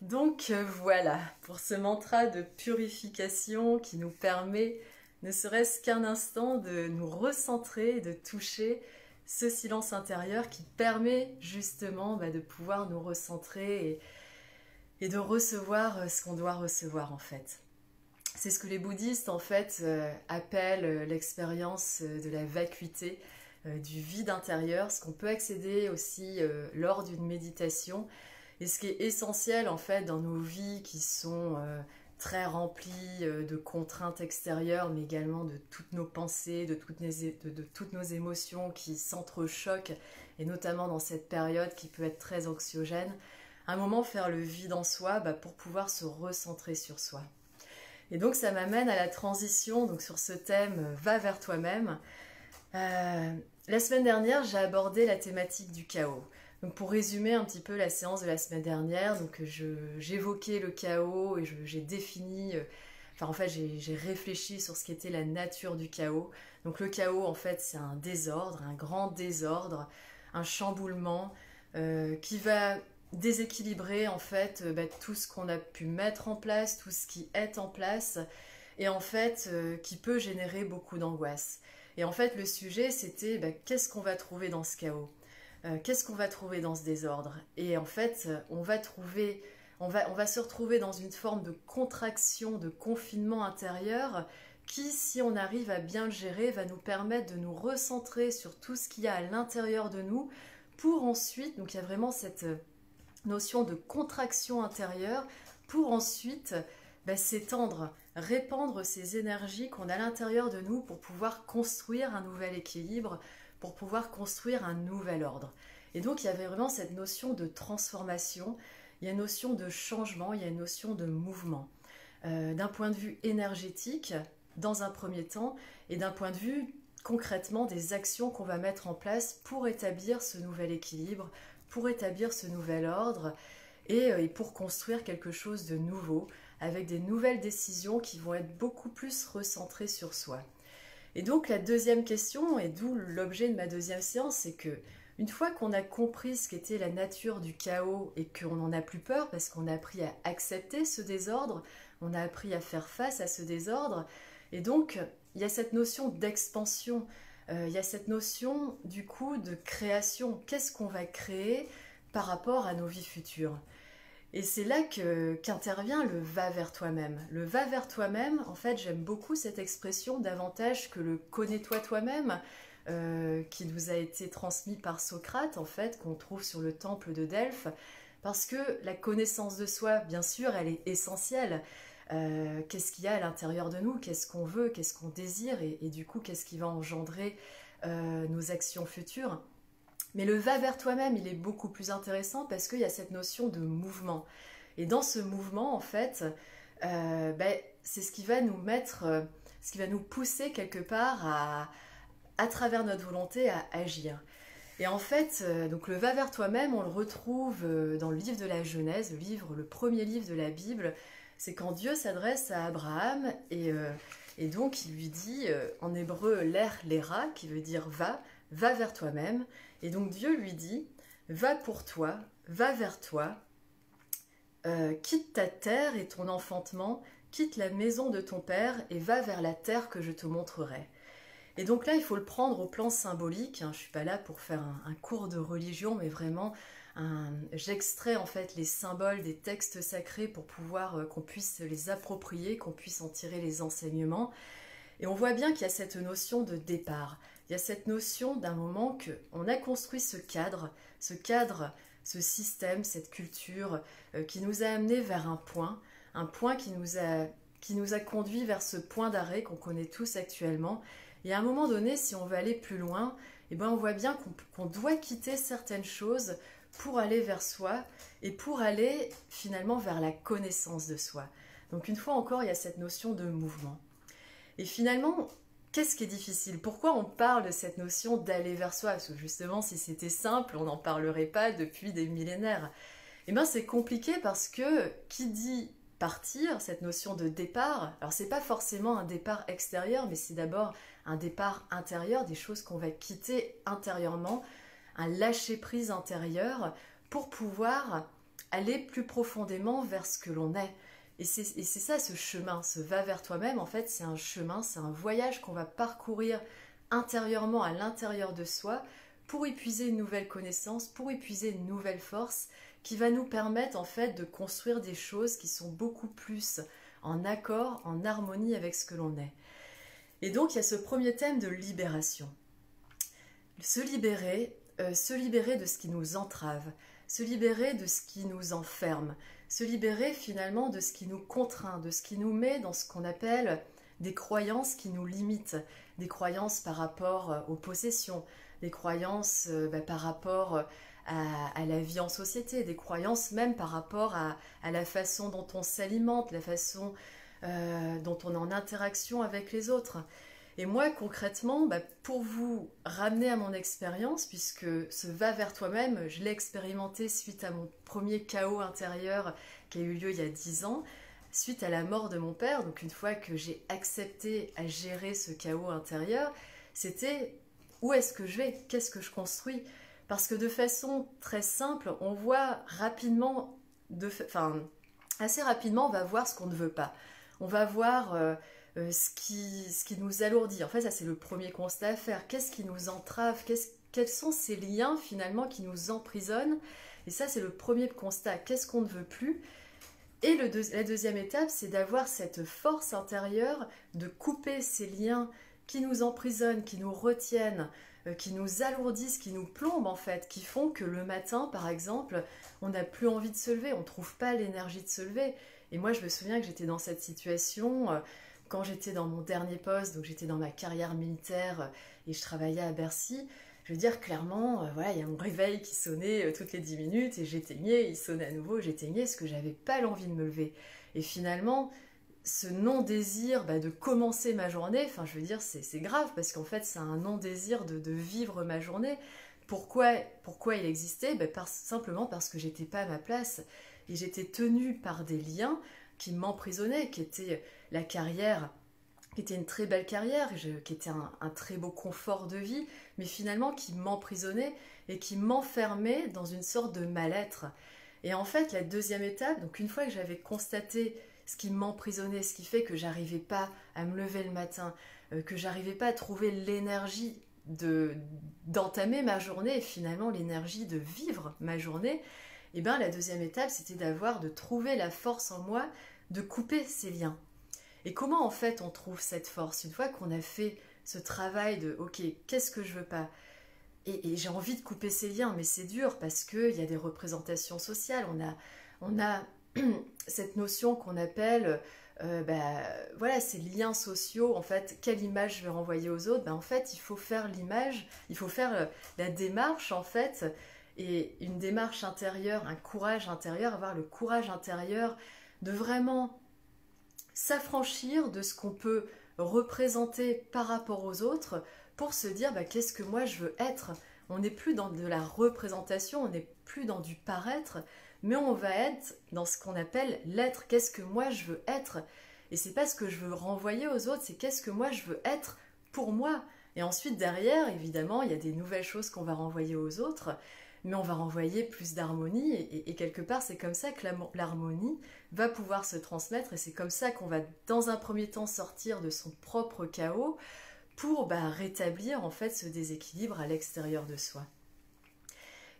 Donc voilà, pour ce mantra de purification qui nous permet, ne serait-ce qu'un instant, de nous recentrer, de toucher ce silence intérieur qui permet justement de pouvoir nous recentrer et de recevoir ce qu'on doit recevoir en fait. C'est ce que les bouddhistes en fait appellent l'expérience de la vacuité, du vide intérieur, ce qu'on peut accéder aussi lors d'une méditation. Et ce qui est essentiel en fait dans nos vies qui sont très remplies de contraintes extérieures, mais également de toutes nos pensées, de toutes nos émotions qui s'entrechoquent, et notamment dans cette période qui peut être très anxiogène, à un moment faire le vide en soi pour pouvoir se recentrer sur soi. Et donc ça m'amène à la transition donc sur ce thème « Va vers toi-même ». La semaine dernière, j'ai abordé la thématique du chaos. Donc pour résumer un petit peu la séance de la semaine dernière, j'évoquais le chaos et j'ai défini, j'ai réfléchi sur ce qu'était la nature du chaos. Donc le chaos en fait c'est un désordre, un grand désordre, un chamboulement qui va déséquilibrer en fait tout ce qu'on a pu mettre en place, tout ce qui est en place et en fait qui peut générer beaucoup d'angoisse. Et en fait le sujet c'était qu'est-ce qu'on va trouver dans ce chaos ? Qu'est-ce qu'on va trouver dans ce désordre? Et en fait, on va se retrouver dans une forme de contraction, de confinement intérieur qui, si on arrive à bien le gérer, va nous permettre de nous recentrer sur tout ce qu'il y a à l'intérieur de nous pour ensuite, donc il y a vraiment cette notion de contraction intérieure pour ensuite s'étendre, répandre ces énergies qu'on a à l'intérieur de nous pour pouvoir construire un nouvel équilibre, pour pouvoir construire un nouvel ordre. Et donc il y avait vraiment cette notion de transformation, il y a une notion de changement, il y a une notion de mouvement. D'un point de vue énergétique, dans un premier temps, et d'un point de vue concrètement des actions qu'on va mettre en place pour établir ce nouvel équilibre, pour établir ce nouvel ordre, et pour construire quelque chose de nouveau, avec des nouvelles décisions qui vont être beaucoup plus recentrées sur soi. Et donc la deuxième question, et d'où l'objet de ma deuxième séance, c'est que une fois qu'on a compris ce qu'était la nature du chaos et qu'on n'en a plus peur parce qu'on a appris à accepter ce désordre, on a appris à faire face à ce désordre, et donc il y a cette notion d'expansion, il y a cette notion du coup de création. Qu'est-ce qu'on va créer par rapport à nos vies futures ? Et c'est là qu'intervient le va vers toi-même. Le va vers toi-même, en fait, j'aime beaucoup cette expression davantage que le connais-toi toi-même, qui nous a été transmis par Socrate, en fait, qu'on trouve sur le temple de Delphes, parce que la connaissance de soi, bien sûr, elle est essentielle. Qu'est-ce qu'il y a à l'intérieur de nous? Qu'est-ce qu'on veut? Qu'est-ce qu'on désire? Et du coup, qu'est-ce qui va engendrer nos actions futures? Mais le va vers toi-même, il est beaucoup plus intéressant parce qu'il y a cette notion de mouvement. Et dans ce mouvement, en fait, c'est ce qui va nous mettre, ce qui va nous pousser quelque part à travers notre volonté à agir. Et en fait, donc le va vers toi-même, on le retrouve dans le livre de la Genèse, le premier livre de la Bible. C'est quand Dieu s'adresse à Abraham et donc il lui dit en hébreu l'era, qui veut dire va vers toi-même. Et donc Dieu lui dit, va pour toi, va vers toi, quitte ta terre et ton enfantement, quitte la maison de ton père et va vers la terre que je te montrerai. Et donc là, il faut le prendre au plan symbolique. Je ne suis pas là pour faire un cours de religion, mais vraiment, j'extrais en fait les symboles des textes sacrés pour pouvoir qu'on puisse les approprier, qu'on puisse en tirer les enseignements. Et on voit bien qu'il y a cette notion de départ. Il y a cette notion d'un moment qu'on a construit ce cadre, ce système, cette culture qui nous a amenés vers un point qui nous a conduit vers ce point d'arrêt qu'on connaît tous actuellement. Et à un moment donné, si on veut aller plus loin, on voit bien qu'on doit quitter certaines choses pour aller vers soi et pour aller finalement vers la connaissance de soi. Donc une fois encore, il y a cette notion de mouvement. Et finalement, qu'est-ce qui est difficile? Pourquoi on parle de cette notion d'aller vers soi? Parce que justement, si c'était simple, on n'en parlerait pas depuis des millénaires. C'est compliqué parce que qui dit partir, cette notion de départ, alors c'est pas forcément un départ extérieur, mais c'est d'abord un départ intérieur, des choses qu'on va quitter intérieurement, un lâcher-prise intérieur pour pouvoir aller plus profondément vers ce que l'on est. Et c'est ça ce chemin, ce va vers toi-même, en fait c'est un chemin, c'est un voyage qu'on va parcourir intérieurement à l'intérieur de soi pour épuiser une nouvelle connaissance, pour épuiser une nouvelle force qui va nous permettre en fait de construire des choses qui sont beaucoup plus en accord, en harmonie avec ce que l'on est. Et donc il y a ce premier thème de libération. Se libérer de ce qui nous entrave, se libérer de ce qui nous enferme, se libérer finalement de ce qui nous contraint, de ce qui nous met dans ce qu'on appelle des croyances qui nous limitent, des croyances par rapport aux possessions, des croyances par rapport à la vie en société, des croyances même par rapport à la façon dont on s'alimente, la façon dont on est en interaction avec les autres. Et moi, concrètement, pour vous ramener à mon expérience, puisque ce va vers toi-même, je l'ai expérimenté suite à mon premier chaos intérieur qui a eu lieu il y a 10 ans, suite à la mort de mon père. Donc une fois que j'ai accepté à gérer ce chaos intérieur, c'était où est-ce que je vais, qu'est-ce que je construis? Parce que de façon très simple, on voit rapidement, assez rapidement, on va voir ce qu'on ne veut pas. On va voir ce qui nous alourdit. En fait, ça c'est le premier constat à faire. Qu'est-ce qui nous entrave? Quels sont ces liens finalement qui nous emprisonnent? Et ça c'est le premier constat. Qu'est-ce qu'on ne veut plus? Et la deuxième étape, c'est d'avoir cette force intérieure de couper ces liens qui nous emprisonnent, qui nous retiennent, qui nous alourdissent, qui nous plombent en fait, qui font que le matin, par exemple, on n'a plus envie de se lever, on ne trouve pas l'énergie de se lever. Et moi, je me souviens que j'étais dans cette situation quand j'étais dans mon dernier poste, donc j'étais dans ma carrière militaire et je travaillais à Bercy. Je veux dire, clairement, il y a mon réveil qui sonnait toutes les 10 minutes et j'éteignais, il sonnait à nouveau, j'éteignais parce que j'avais pas l'envie de me lever. Et finalement, ce non-désir de commencer ma journée, enfin je veux dire, c'est grave parce qu'en fait, c'est un non-désir de vivre ma journée. Pourquoi il existait? Simplement parce que j'étais pas à ma place et j'étais tenue par des liens qui m'emprisonnaient, qui étaient la carrière, qui était une très belle carrière, qui était un très beau confort de vie, mais finalement qui m'emprisonnait et qui m'enfermait dans une sorte de mal-être. Et en fait, la deuxième étape, donc une fois que j'avais constaté ce qui m'emprisonnait, ce qui fait que j'arrivais pas à me lever le matin, que j'arrivais pas à trouver l'énergie d'entamer ma journée et finalement l'énergie de vivre ma journée, et bien la deuxième étape, c'était de trouver la force en moi de couper ces liens. Et comment en fait on trouve cette force une fois qu'on a fait ce travail de ok, qu'est-ce que je veux pas? Et j'ai envie de couper ces liens, mais c'est dur parce qu'il y a des représentations sociales, on a cette notion qu'on appelle ces liens sociaux, en fait, quelle image je vais renvoyer aux autres? En fait, il faut faire l'image, il faut faire la démarche en fait, et une démarche intérieure, un courage intérieur, avoir le courage intérieur de vraiment s'affranchir de ce qu'on peut représenter par rapport aux autres pour se dire qu'est-ce que moi je veux être. On n'est plus dans de la représentation, on n'est plus dans du paraître, mais on va être dans ce qu'on appelle l'être. Qu'est-ce que moi je veux être? Et c'est pas ce que je veux renvoyer aux autres, c'est qu'est-ce que moi je veux être pour moi. Et ensuite derrière, évidemment, il y a des nouvelles choses qu'on va renvoyer aux autres, mais on va renvoyer plus d'harmonie et quelque part c'est comme ça que l'harmonie va pouvoir se transmettre et c'est comme ça qu'on va dans un premier temps sortir de son propre chaos pour rétablir en fait ce déséquilibre à l'extérieur de soi.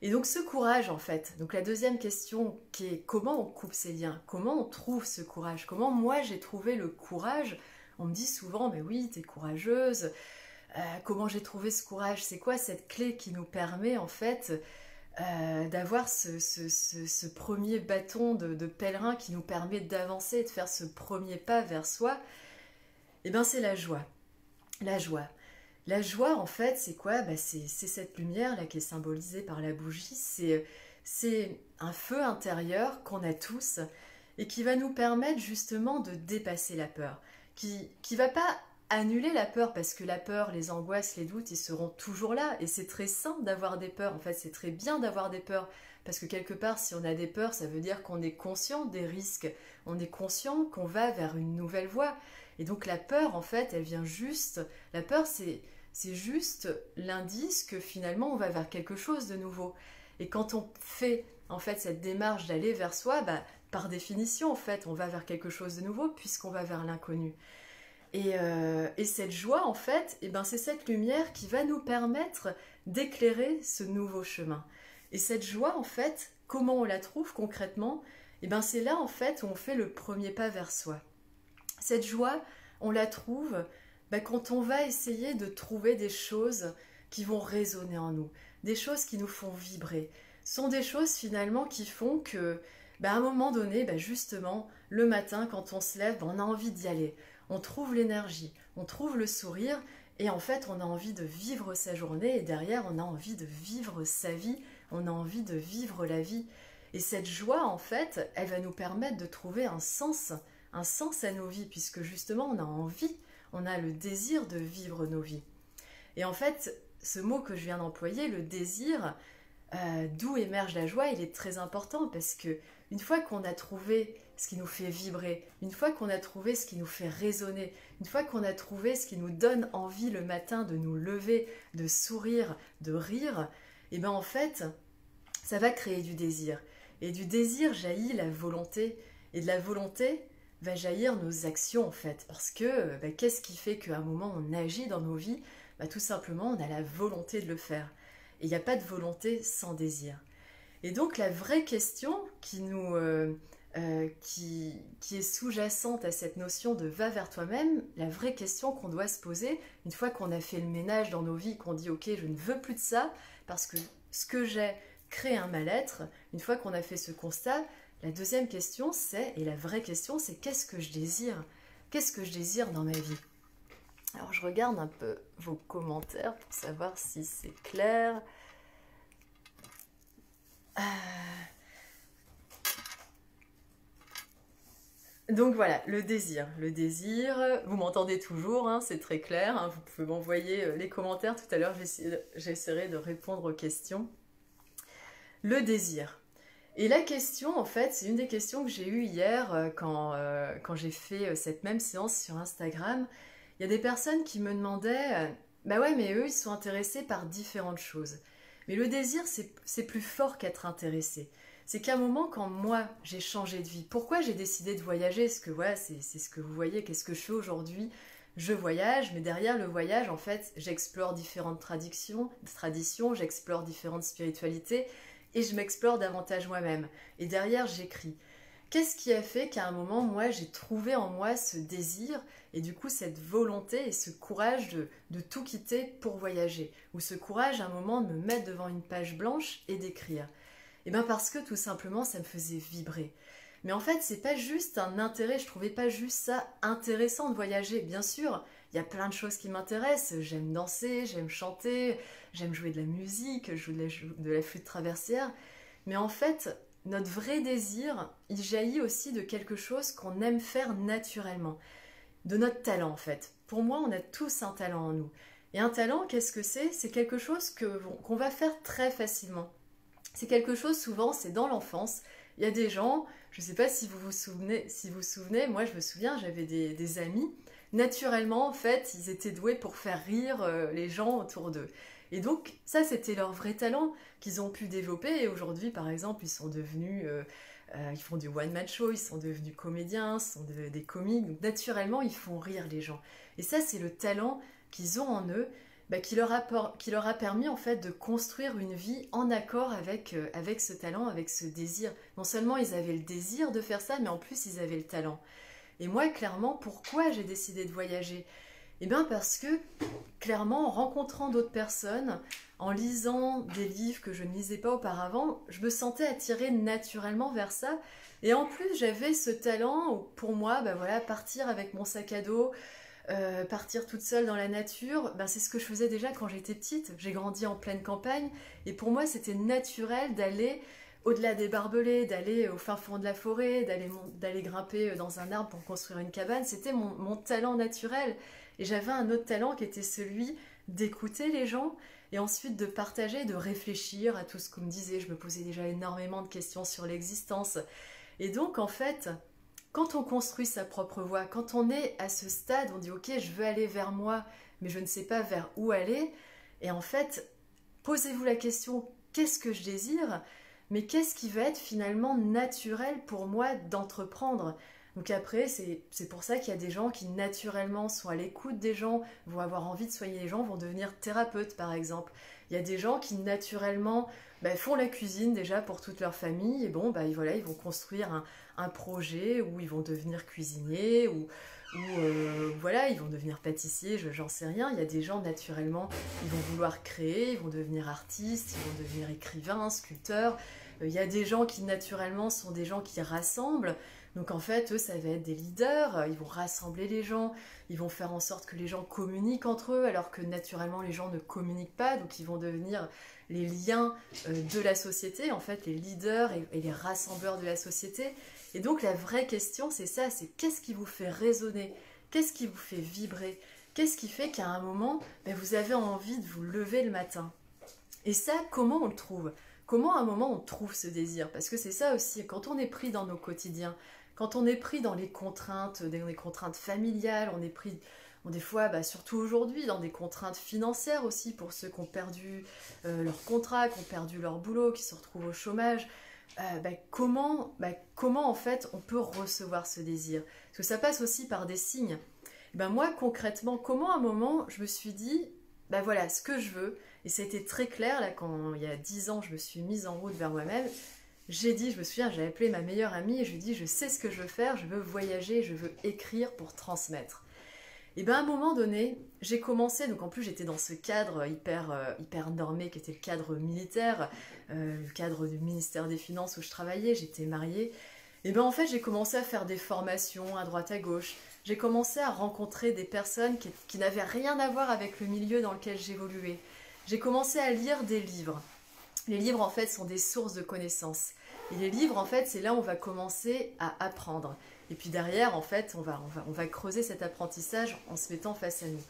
Et donc ce courage en fait, donc la deuxième question qui est comment on coupe ces liens, comment on trouve ce courage, comment moi j'ai trouvé le courage. On me dit souvent mais oui t'es courageuse, comment j'ai trouvé ce courage, c'est quoi cette clé qui nous permet en fait d'avoir ce premier bâton de pèlerin qui nous permet d'avancer, de faire ce premier pas vers soi? Et bien c'est la joie. La joie. La joie, en fait, c'est quoi? C'est cette lumière là qui est symbolisée par la bougie. C'est un feu intérieur qu'on a tous et qui va nous permettre justement de dépasser la peur. Qui va pas annuler la peur parce que la peur, les angoisses, les doutes, ils seront toujours là. Et c'est très simple d'avoir des peurs. En fait, c'est très bien d'avoir des peurs. Parce que quelque part, si on a des peurs, ça veut dire qu'on est conscient des risques. On est conscient qu'on va vers une nouvelle voie. Et donc la peur, en fait, elle vient juste... La peur, c'est juste l'indice que finalement, on va vers quelque chose de nouveau. Et quand on fait en fait cette démarche d'aller vers soi, bah, par définition en fait on va vers quelque chose de nouveau puisqu'on va vers l'inconnu. Et cette joie en fait, eh ben, c'est cette lumière qui va nous permettre d'éclairer ce nouveau chemin. Et cette joie en fait, comment on la trouve concrètement? Eh ben, c'est là en fait où on fait le premier pas vers soi. Cette joie, on la trouve quand on va essayer de trouver des choses qui vont résonner en nous, des choses qui nous font vibrer. Ce sont des choses finalement qui font que, à un moment donné, justement, le matin, quand on se lève, on a envie d'y aller. On trouve l'énergie, on trouve le sourire, et en fait, on a envie de vivre sa journée, et derrière, on a envie de vivre sa vie, on a envie de vivre la vie. Et cette joie, en fait, elle va nous permettre de trouver un sens à nos vies, puisque justement, on a envie, on a le désir de vivre nos vies. Et en fait, ce mot que je viens d'employer, le désir, d'où émerge la joie, il est très important, parce que une fois qu'on a trouvé ce qui nous fait vibrer, une fois qu'on a trouvé ce qui nous fait résonner, une fois qu'on a trouvé ce qui nous donne envie le matin de nous lever, de sourire, de rire, et bien en fait, ça va créer du désir. Et du désir jaillit la volonté, et de la volonté va jaillir nos actions en fait, parce que qu'est-ce qui fait qu'à un moment on agit dans nos vies? Tout simplement on a la volonté de le faire. Et il n'y a pas de volonté sans désir. Et donc la vraie question qui est sous-jacente à cette notion de va vers toi-même, la vraie question qu'on doit se poser, une fois qu'on a fait le ménage dans nos vies, qu'on dit ok, je ne veux plus de ça, parce que ce que j'ai crée un mal-être, une fois qu'on a fait ce constat, la deuxième question c'est, et la vraie question c'est qu'est-ce que je désire? Qu'est-ce que je désire dans ma vie? Alors je regarde un peu vos commentaires pour savoir si c'est clair. Donc voilà, le désir. Le désir, vous m'entendez toujours, hein, c'est très clair. Hein, vous pouvez m'envoyer les commentaires tout à l'heure, j'essaierai de répondre aux questions. Le désir. Et la question, en fait, c'est une des questions que j'ai eues hier quand j'ai fait cette même séance sur Instagram. Il y a des personnes qui me demandaient, bah ouais, mais eux, ils sont intéressés par différentes choses. Mais le désir, c'est plus fort qu'être intéressé. C'est qu'à un moment, quand moi, j'ai changé de vie, pourquoi j'ai décidé de voyager? Parce que voilà, c'est ce que vous voyez, qu'est-ce que je fais aujourd'hui? Je voyage, mais derrière le voyage, en fait, j'explore différentes traditions, j'explore différentes spiritualités, et je m'explore davantage moi-même. Et derrière, j'écris. Qu'est-ce qui a fait qu'à un moment, moi, j'ai trouvé en moi ce désir et du coup cette volonté et ce courage de tout quitter pour voyager? Ou ce courage à un moment de me mettre devant une page blanche et d'écrire? Et bien parce que tout simplement, ça me faisait vibrer. Mais en fait, c'est pas juste un intérêt, je trouvais pas juste ça intéressant de voyager. Bien sûr, il y a plein de choses qui m'intéressent. J'aime danser, j'aime chanter, j'aime jouer de la musique, je joue de la flûte traversière. Mais en fait, notre vrai désir, il jaillit aussi de quelque chose qu'on aime faire naturellement. De notre talent en fait. Pour moi, on a tous un talent en nous. Et un talent, qu'est-ce que c'est? C'est quelque chose qu'on va faire très facilement. C'est quelque chose, souvent, c'est dans l'enfance. Il y a des gens, je ne sais pas si vous vous souvenez, moi je me souviens, j'avais des amis, naturellement en fait, ils étaient doués pour faire rire les gens autour d'eux. Et donc ça c'était leur vrai talent qu'ils ont pu développer et aujourd'hui par exemple ils sont devenus, ils font du one-man show, ils sont devenus comédiens, ils sont des comiques, donc naturellement ils font rire les gens. Et ça c'est le talent qu'ils ont en eux, qui leur a permis en fait de construire une vie en accord avec ce talent, avec ce désir. Non seulement ils avaient le désir de faire ça, mais en plus ils avaient le talent. Et moi, clairement, pourquoi j'ai décidé de voyager? Eh bien parce que, clairement, en rencontrant d'autres personnes, en lisant des livres que je ne lisais pas auparavant, je me sentais attirée naturellement vers ça. Et en plus, j'avais ce talent où, pour moi, partir avec mon sac à dos, partir toute seule dans la nature, c'est ce que je faisais déjà quand j'étais petite. J'ai grandi en pleine campagne et pour moi c'était naturel d'aller au-delà des barbelés, d'aller au fin fond de la forêt, d'aller grimper dans un arbre pour construire une cabane. C'était mon talent naturel. Et j'avais un autre talent qui était celui d'écouter les gens et ensuite de partager, de réfléchir à tout ce qu'on me disait. Je me posais déjà énormément de questions sur l'existence. Et donc en fait, quand on construit sa propre voie, quand on est à ce stade, on dit ok, je veux aller vers moi, mais je ne sais pas vers où aller. Et en fait, posez-vous la question, qu'est-ce que je désire, mais qu'est-ce qui va être finalement naturel pour moi d'entreprendre. Donc après, c'est pour ça qu'il y a des gens qui naturellement sont à l'écoute des gens, vont avoir envie de soigner les gens, vont devenir thérapeutes par exemple. Il y a des gens qui naturellement font la cuisine déjà pour toute leur famille, et bon, voilà, ils vont construire un projet où ils vont devenir cuisiniers, ou voilà, ils vont devenir pâtissiers, j'en sais rien. Il y a des gens naturellement, ils vont vouloir créer, ils vont devenir artistes, ils vont devenir écrivains, sculpteurs. Il y a des gens qui naturellement sont des gens qui rassemblent. Donc en fait, eux, ça va être des leaders, ils vont rassembler les gens, ils vont faire en sorte que les gens communiquent entre eux, alors que naturellement les gens ne communiquent pas, donc ils vont devenir les liens de la société, en fait, les leaders et les rassembleurs de la société. Et donc la vraie question, c'est ça, c'est qu'est-ce qui vous fait résonner, qu'est-ce qui vous fait vibrer, qu'est-ce qui fait qu'à un moment, vous avez envie de vous lever le matin. Et ça, comment on le trouve ? Comment à un moment on trouve ce désir ? Parce que c'est ça aussi, quand on est pris dans nos quotidiens, quand on est pris dans les contraintes familiales, on est pris des fois, surtout aujourd'hui, dans des contraintes financières aussi, pour ceux qui ont perdu leur contrat, qui ont perdu leur boulot, qui se retrouvent au chômage. Comment en fait on peut recevoir ce désir ? Parce que ça passe aussi par des signes. Moi concrètement, comment à un moment je me suis dit, voilà, ce que je veux, et ça a été très clair là quand il y a 10 ans je me suis mise en route vers moi-même. J'ai dit, je me souviens, j'ai appelé ma meilleure amie et je lui ai dit, je sais ce que je veux faire, je veux voyager, je veux écrire pour transmettre. Et à un moment donné, j'ai commencé, donc en plus j'étais dans ce cadre hyper normé qui était le cadre militaire, le cadre du ministère des Finances où je travaillais, j'étais mariée. Et en fait j'ai commencé à faire des formations à droite à gauche. J'ai commencé à rencontrer des personnes qui n'avaient rien à voir avec le milieu dans lequel j'évoluais. J'ai commencé à lire des livres. Les livres, en fait, sont des sources de connaissances. Et les livres, en fait, c'est là où on va commencer à apprendre. Et puis derrière, en fait, on va creuser cet apprentissage en se mettant face à nous.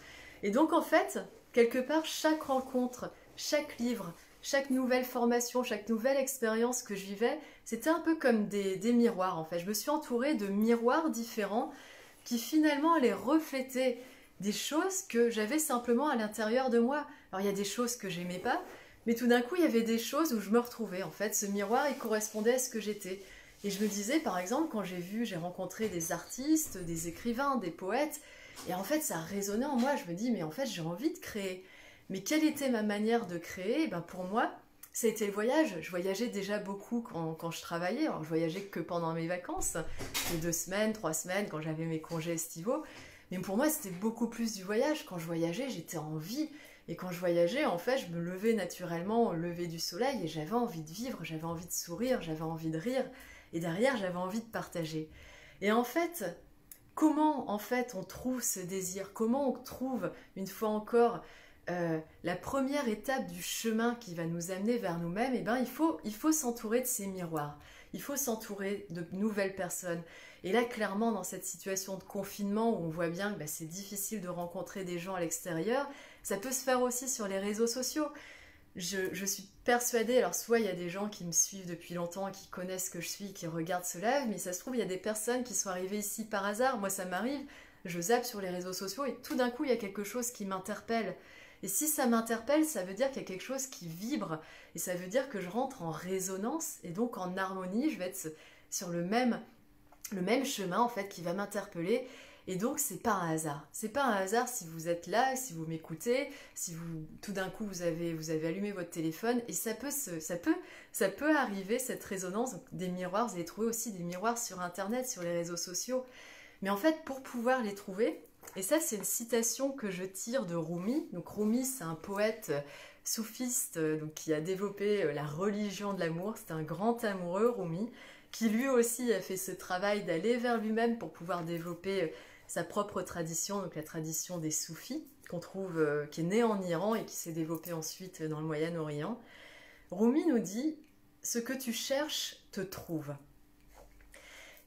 Et donc, en fait, quelque part, chaque rencontre, chaque livre, chaque nouvelle formation, chaque nouvelle expérience que je vivais, c'était un peu comme des miroirs, en fait. Je me suis entourée de miroirs différents qui, finalement, allaient refléter des choses que j'avais simplement à l'intérieur de moi. Alors, il y a des choses que j'aimais pas, mais tout d'un coup, il y avait des choses où je me retrouvais. En fait, ce miroir, il correspondait à ce que j'étais. Et je me disais, par exemple, quand j'ai rencontré des artistes, des écrivains, des poètes, et en fait, ça résonnait en moi. Je me dis, mais en fait, j'ai envie de créer. Mais quelle était ma manière de créer ? Pour moi, ça a été le voyage. Je voyageais déjà beaucoup quand je travaillais. Alors, je voyageais que pendant mes vacances, 2 semaines, 3 semaines, quand j'avais mes congés estivaux. Mais pour moi, c'était beaucoup plus du voyage. Quand je voyageais, j'étais en vie. Et quand je voyageais, en fait, je me levais naturellement au lever du soleil et j'avais envie de vivre, j'avais envie de sourire, j'avais envie de rire. Et derrière, j'avais envie de partager. Et en fait, comment en fait on trouve ce désir ? Comment on trouve, une fois encore, la première étape du chemin qui va nous amener vers nous-mêmes ? Il faut s'entourer de ces miroirs. Il faut s'entourer de nouvelles personnes. Et là, clairement, dans cette situation de confinement où on voit bien que c'est difficile de rencontrer des gens à l'extérieur, ça peut se faire aussi sur les réseaux sociaux. Je suis persuadée, alors soit il y a des gens qui me suivent depuis longtemps, qui connaissent ce que je suis, qui regardent ce live, mais ça se trouve, il y a des personnes qui sont arrivées ici par hasard. Moi, ça m'arrive, je zappe sur les réseaux sociaux et tout d'un coup, il y a quelque chose qui m'interpelle. Et si ça m'interpelle, ça veut dire qu'il y a quelque chose qui vibre. Et ça veut dire que je rentre en résonance et donc en harmonie. Je vais être sur le même chemin, en fait, qui va m'interpeller. Et donc, c'est pas un hasard. C'est pas un hasard si vous êtes là, si vous m'écoutez, si tout d'un coup, vous avez allumé votre téléphone. Et ça peut arriver, cette résonance. Donc, des miroirs, vous allez trouver aussi des miroirs sur Internet, sur les réseaux sociaux. Mais en fait, pour pouvoir les trouver, et ça, c'est une citation que je tire de Rumi. Donc, Rumi, c'est un poète soufiste donc, qui a développé la religion de l'amour. C'est un grand amoureux, Rumi, qui lui aussi a fait ce travail d'aller vers lui-même pour pouvoir développer sa propre tradition, donc la tradition des soufis, qu'on trouve, qui est née en Iran et qui s'est développée ensuite dans le Moyen-Orient. Rumi nous dit « Ce que tu cherches te trouve ».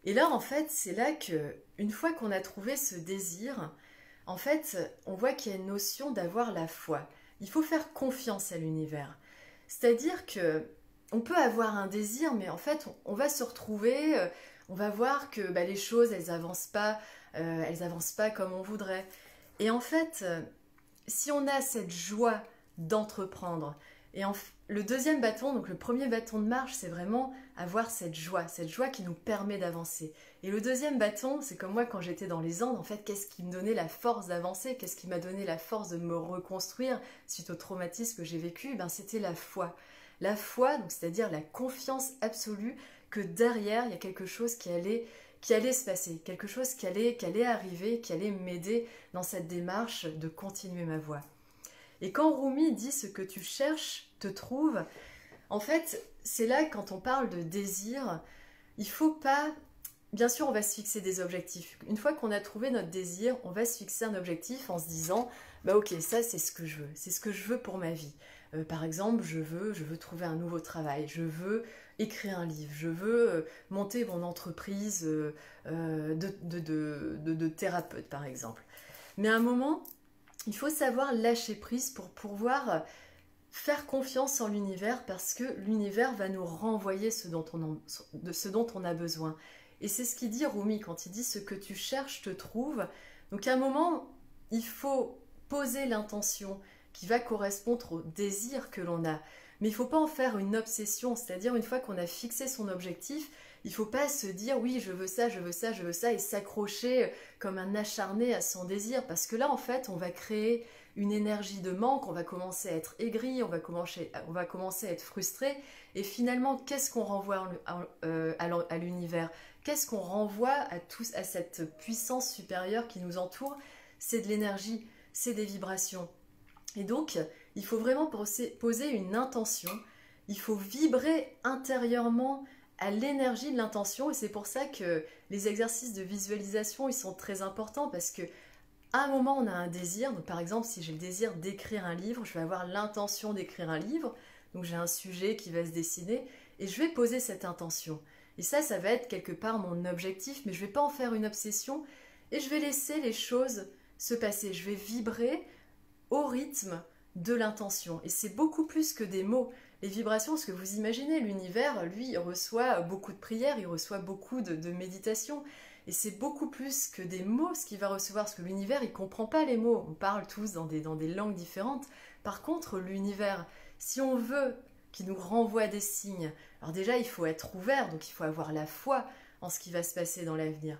Et là, en fait, c'est là que, une fois qu'on a trouvé ce désir, en fait, on voit qu'il y a une notion d'avoir la foi. Il faut faire confiance à l'univers. C'est-à-dire que on peut avoir un désir, mais en fait, on va se retrouver, on va voir que les choses, elles avancent pas comme on voudrait. Et en fait, si on a cette joie d'entreprendre, Le deuxième bâton, donc le premier bâton de marche, c'est vraiment avoir cette joie qui nous permet d'avancer. Et le deuxième bâton, c'est comme moi quand j'étais dans les Andes, en fait, qu'est-ce qui me donnait la force d'avancer? Qu'est-ce qui m'a donné la force de me reconstruire suite au traumatisme que j'ai vécu? Ben, c'était la foi. La foi, donc c'est-à-dire la confiance absolue que derrière, il y a quelque chose qui allait se passer, quelque chose qui allait arriver, qui allait m'aider dans cette démarche de continuer ma voie. Et quand Rumi dit ce que tu cherches te trouve, en fait, c'est là quand on parle de désir, il faut pas... Bien sûr, on va se fixer des objectifs. Une fois qu'on a trouvé notre désir, on va se fixer un objectif en se disant bah ok, ça c'est ce que je veux, c'est ce que je veux pour ma vie. Par exemple, je veux trouver un nouveau travail, je veux écrire un livre, je veux monter mon entreprise de thérapeute par exemple. Mais à un moment, il faut savoir lâcher prise pour pouvoir faire confiance en l'univers parce que l'univers va nous renvoyer ce dont on a besoin. Et c'est ce qu'il dit Rumi quand il dit ce que tu cherches te trouve. Donc à un moment, il faut poser l'intention qui va correspondre au désir que l'on a. Mais il ne faut pas en faire une obsession, c'est-à-dire une fois qu'on a fixé son objectif, il ne faut pas se dire oui je veux ça, je veux ça, je veux ça et s'accrocher comme un acharné à son désir parce que là en fait on va créer une énergie de manque, on va commencer à être aigri, on va commencer à être frustré et finalement qu'est-ce qu'on renvoie à l'univers? Qu'est-ce qu'on renvoie à cette puissance supérieure qui nous entoure? C'est de l'énergie, c'est des vibrations. Et donc, il faut vraiment poser une intention, il faut vibrer intérieurement à l'énergie de l'intention et c'est pour ça que les exercices de visualisation, ils sont très importants parce que à un moment, on a un désir. Donc, par exemple, si j'ai le désir d'écrire un livre, je vais avoir l'intention d'écrire un livre. Donc, j'ai un sujet qui va se dessiner et je vais poser cette intention. Et ça va être quelque part mon objectif, mais je ne vais pas en faire une obsession et je vais laisser les choses se passer. Je vais vibrer au rythme de l'intention. Et c'est beaucoup plus que des mots. Les vibrations, parce que vous imaginez, l'univers, lui, il reçoit beaucoup de prières, il reçoit beaucoup de méditations. Et c'est beaucoup plus que des mots ce qu'il va recevoir, parce que l'univers, il ne comprend pas les mots. On parle tous dans des langues différentes. Par contre, l'univers, si on veut qu'il nous renvoie des signes, alors déjà, il faut être ouvert, donc il faut avoir la foi en ce qui va se passer dans l'avenir.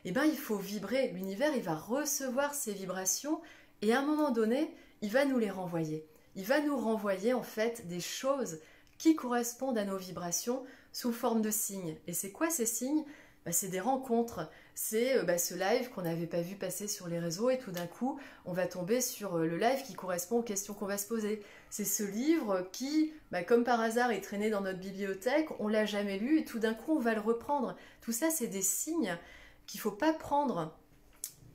Eh bien, il faut vibrer. L'univers, il va recevoir ces vibrations et à un moment donné, il va nous les renvoyer. Il va nous renvoyer en fait des choses qui correspondent à nos vibrations sous forme de signes. Et c'est quoi ces signes? C'est des rencontres, c'est ce live qu'on n'avait pas vu passer sur les réseaux et tout d'un coup on va tomber sur le live qui correspond aux questions qu'on va se poser. C'est ce livre qui, comme par hasard, est traîné dans notre bibliothèque, on l'a jamais lu et tout d'un coup on va le reprendre. Tout ça c'est des signes qu'il ne faut pas prendre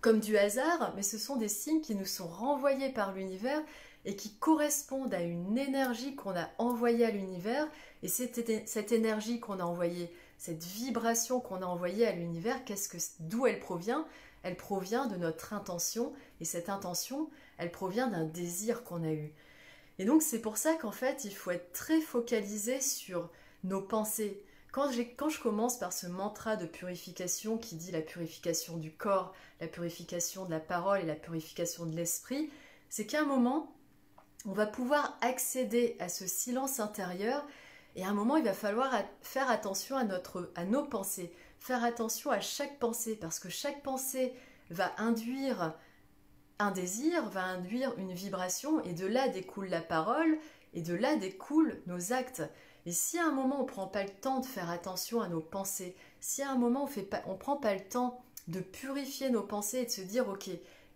comme du hasard, mais ce sont des signes qui nous sont renvoyés par l'univers et qui correspondent à une énergie qu'on a envoyée à l'univers et cette énergie qu'on a envoyée, cette vibration qu'on a envoyée à l'univers, d'où elle provient? Elle provient de notre intention et cette intention, elle provient d'un désir qu'on a eu. Et donc c'est pour ça qu'en fait, il faut être très focalisé sur nos pensées. Quand je commence par ce mantra de purification qui dit la purification du corps, la purification de la parole et la purification de l'esprit, c'est qu'à un moment, on va pouvoir accéder à ce silence intérieur et à un moment, il va falloir faire attention à nos pensées, faire attention à chaque pensée parce que chaque pensée va induire un désir, va induire une vibration et de là découle la parole et de là découlent nos actes. Et si à un moment on ne prend pas le temps de faire attention à nos pensées, si à un moment on ne prend pas le temps de purifier nos pensées et de se dire ok,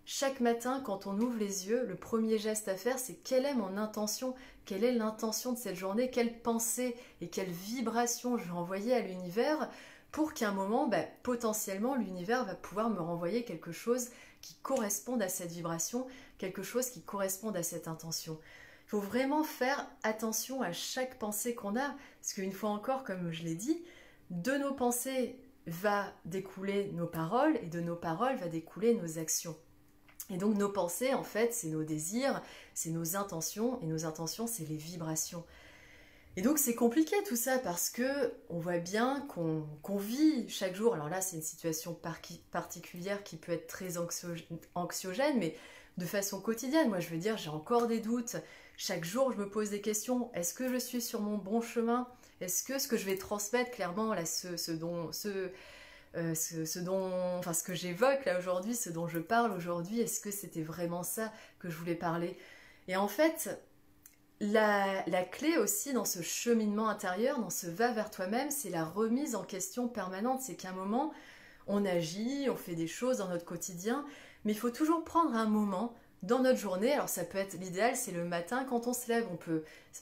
chaque matin quand on ouvre les yeux, le premier geste à faire c'est quelle est mon intention, quelle est l'intention de cette journée, quelle pensée et quelle vibration je vais envoyer à l'univers pour qu'à un moment, potentiellement l'univers va pouvoir me renvoyer quelque chose qui corresponde à cette vibration, quelque chose qui corresponde à cette intention. Il faut vraiment faire attention à chaque pensée qu'on a, parce qu'une fois encore, comme je l'ai dit, de nos pensées va découler nos paroles, et de nos paroles va découler nos actions. Et donc nos pensées, en fait, c'est nos désirs, c'est nos intentions, et nos intentions, c'est les vibrations. Et donc c'est compliqué tout ça, parce que on voit bien qu'on vit chaque jour, alors là c'est une situation particulière qui peut être très anxiogène, mais de façon quotidienne, moi je veux dire, j'ai encore des doutes, chaque jour je me pose des questions. Est-ce que je suis sur mon bon chemin? Est-ce que ce que je vais transmettre clairement, là, enfin, ce que j'évoque là aujourd'hui, ce dont je parle aujourd'hui, est-ce que c'était vraiment ça que je voulais parler? Et en fait, la clé aussi dans ce cheminement intérieur, dans ce va vers toi-même, c'est la remise en question permanente. C'est qu'à un moment, on agit, on fait des choses dans notre quotidien, mais il faut toujours prendre un moment dans notre journée. Alors ça peut être, l'idéal c'est le matin quand on se lève,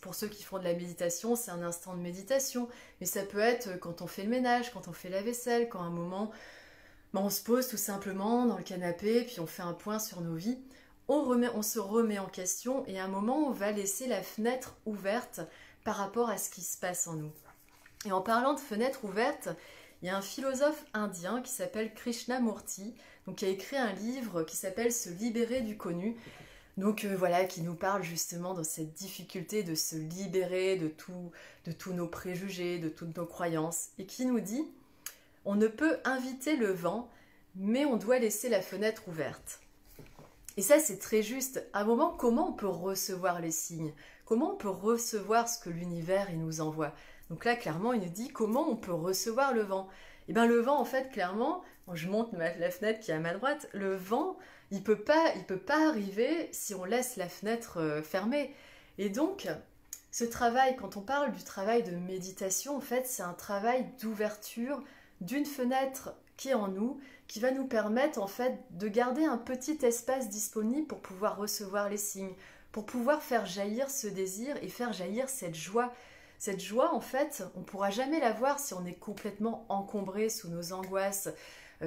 pour ceux qui font de la méditation, c'est un instant de méditation, mais ça peut être quand on fait le ménage, quand on fait la vaisselle, quand à un moment on se pose tout simplement dans le canapé, puis on fait un point sur nos vies, on se remet en question, et à un moment on va laisser la fenêtre ouverte par rapport à ce qui se passe en nous. Et en parlant de fenêtre ouverte, il y a un philosophe indien qui s'appelle Krishnamurti, donc qui a écrit un livre qui s'appelle Se libérer du connu. Donc voilà, qui nous parle justement de cette difficulté de se libérer de tous nos préjugés, de toutes nos croyances, et qui nous dit « On ne peut inviter le vent, mais on doit laisser la fenêtre ouverte ». Et ça, c'est très juste. À un moment, comment on peut recevoir les signes? Comment on peut recevoir ce que l'univers il nous envoie? Donc là, clairement, il nous dit comment on peut recevoir le vent. Et bien le vent, en fait, clairement, je monte la fenêtre qui est à ma droite, le vent, il peut pas arriver si on laisse la fenêtre fermée. Et donc, ce travail, quand on parle du travail de méditation, en fait, c'est un travail d'ouverture d'une fenêtre qui est en nous, qui va nous permettre, en fait, de garder un petit espace disponible pour pouvoir recevoir les signes, pour pouvoir faire jaillir ce désir et faire jaillir cette joie. Cette joie, en fait, on ne pourra jamais la voir si on est complètement encombré sous nos angoisses,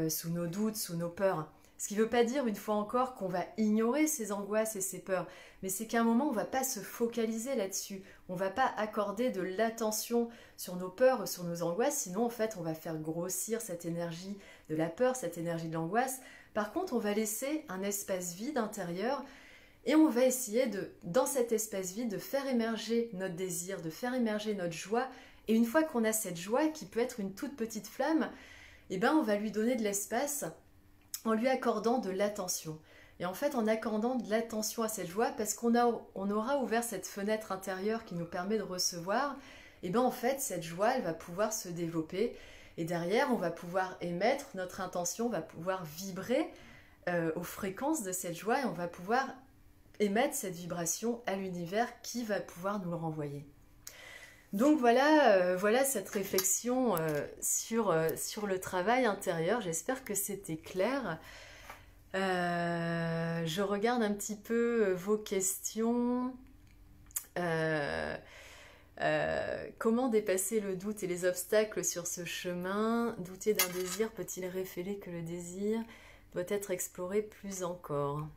sous nos doutes, sous nos peurs. Ce qui ne veut pas dire, une fois encore, qu'on va ignorer ces angoisses et ces peurs, mais c'est qu'à un moment, on ne va pas se focaliser là-dessus. On ne va pas accorder de l'attention sur nos peurs, sur nos angoisses, sinon, en fait, on va faire grossir cette énergie de la peur, cette énergie de l'angoisse. Par contre, on va laisser un espace vide intérieur. Et on va essayer dans cet espace vide, de faire émerger notre désir, de faire émerger notre joie. Et une fois qu'on a cette joie, qui peut être une toute petite flamme, eh ben on va lui donner de l'espace en lui accordant de l'attention. Et en fait, en accordant de l'attention à cette joie, parce qu'on aura ouvert cette fenêtre intérieure qui nous permet de recevoir, et ben en fait, cette joie, elle va pouvoir se développer. Et derrière, on va pouvoir émettre notre intention, on va pouvoir vibrer aux fréquences de cette joie, et on va pouvoir émettre cette vibration à l'univers qui va pouvoir nous le renvoyer. Donc voilà cette réflexion sur le travail intérieur. J'espère que c'était clair. Je regarde un petit peu vos questions. Comment dépasser le doute et les obstacles sur ce chemin? Douter d'un désir peut-il révéler que le désir doit être exploré plus encore?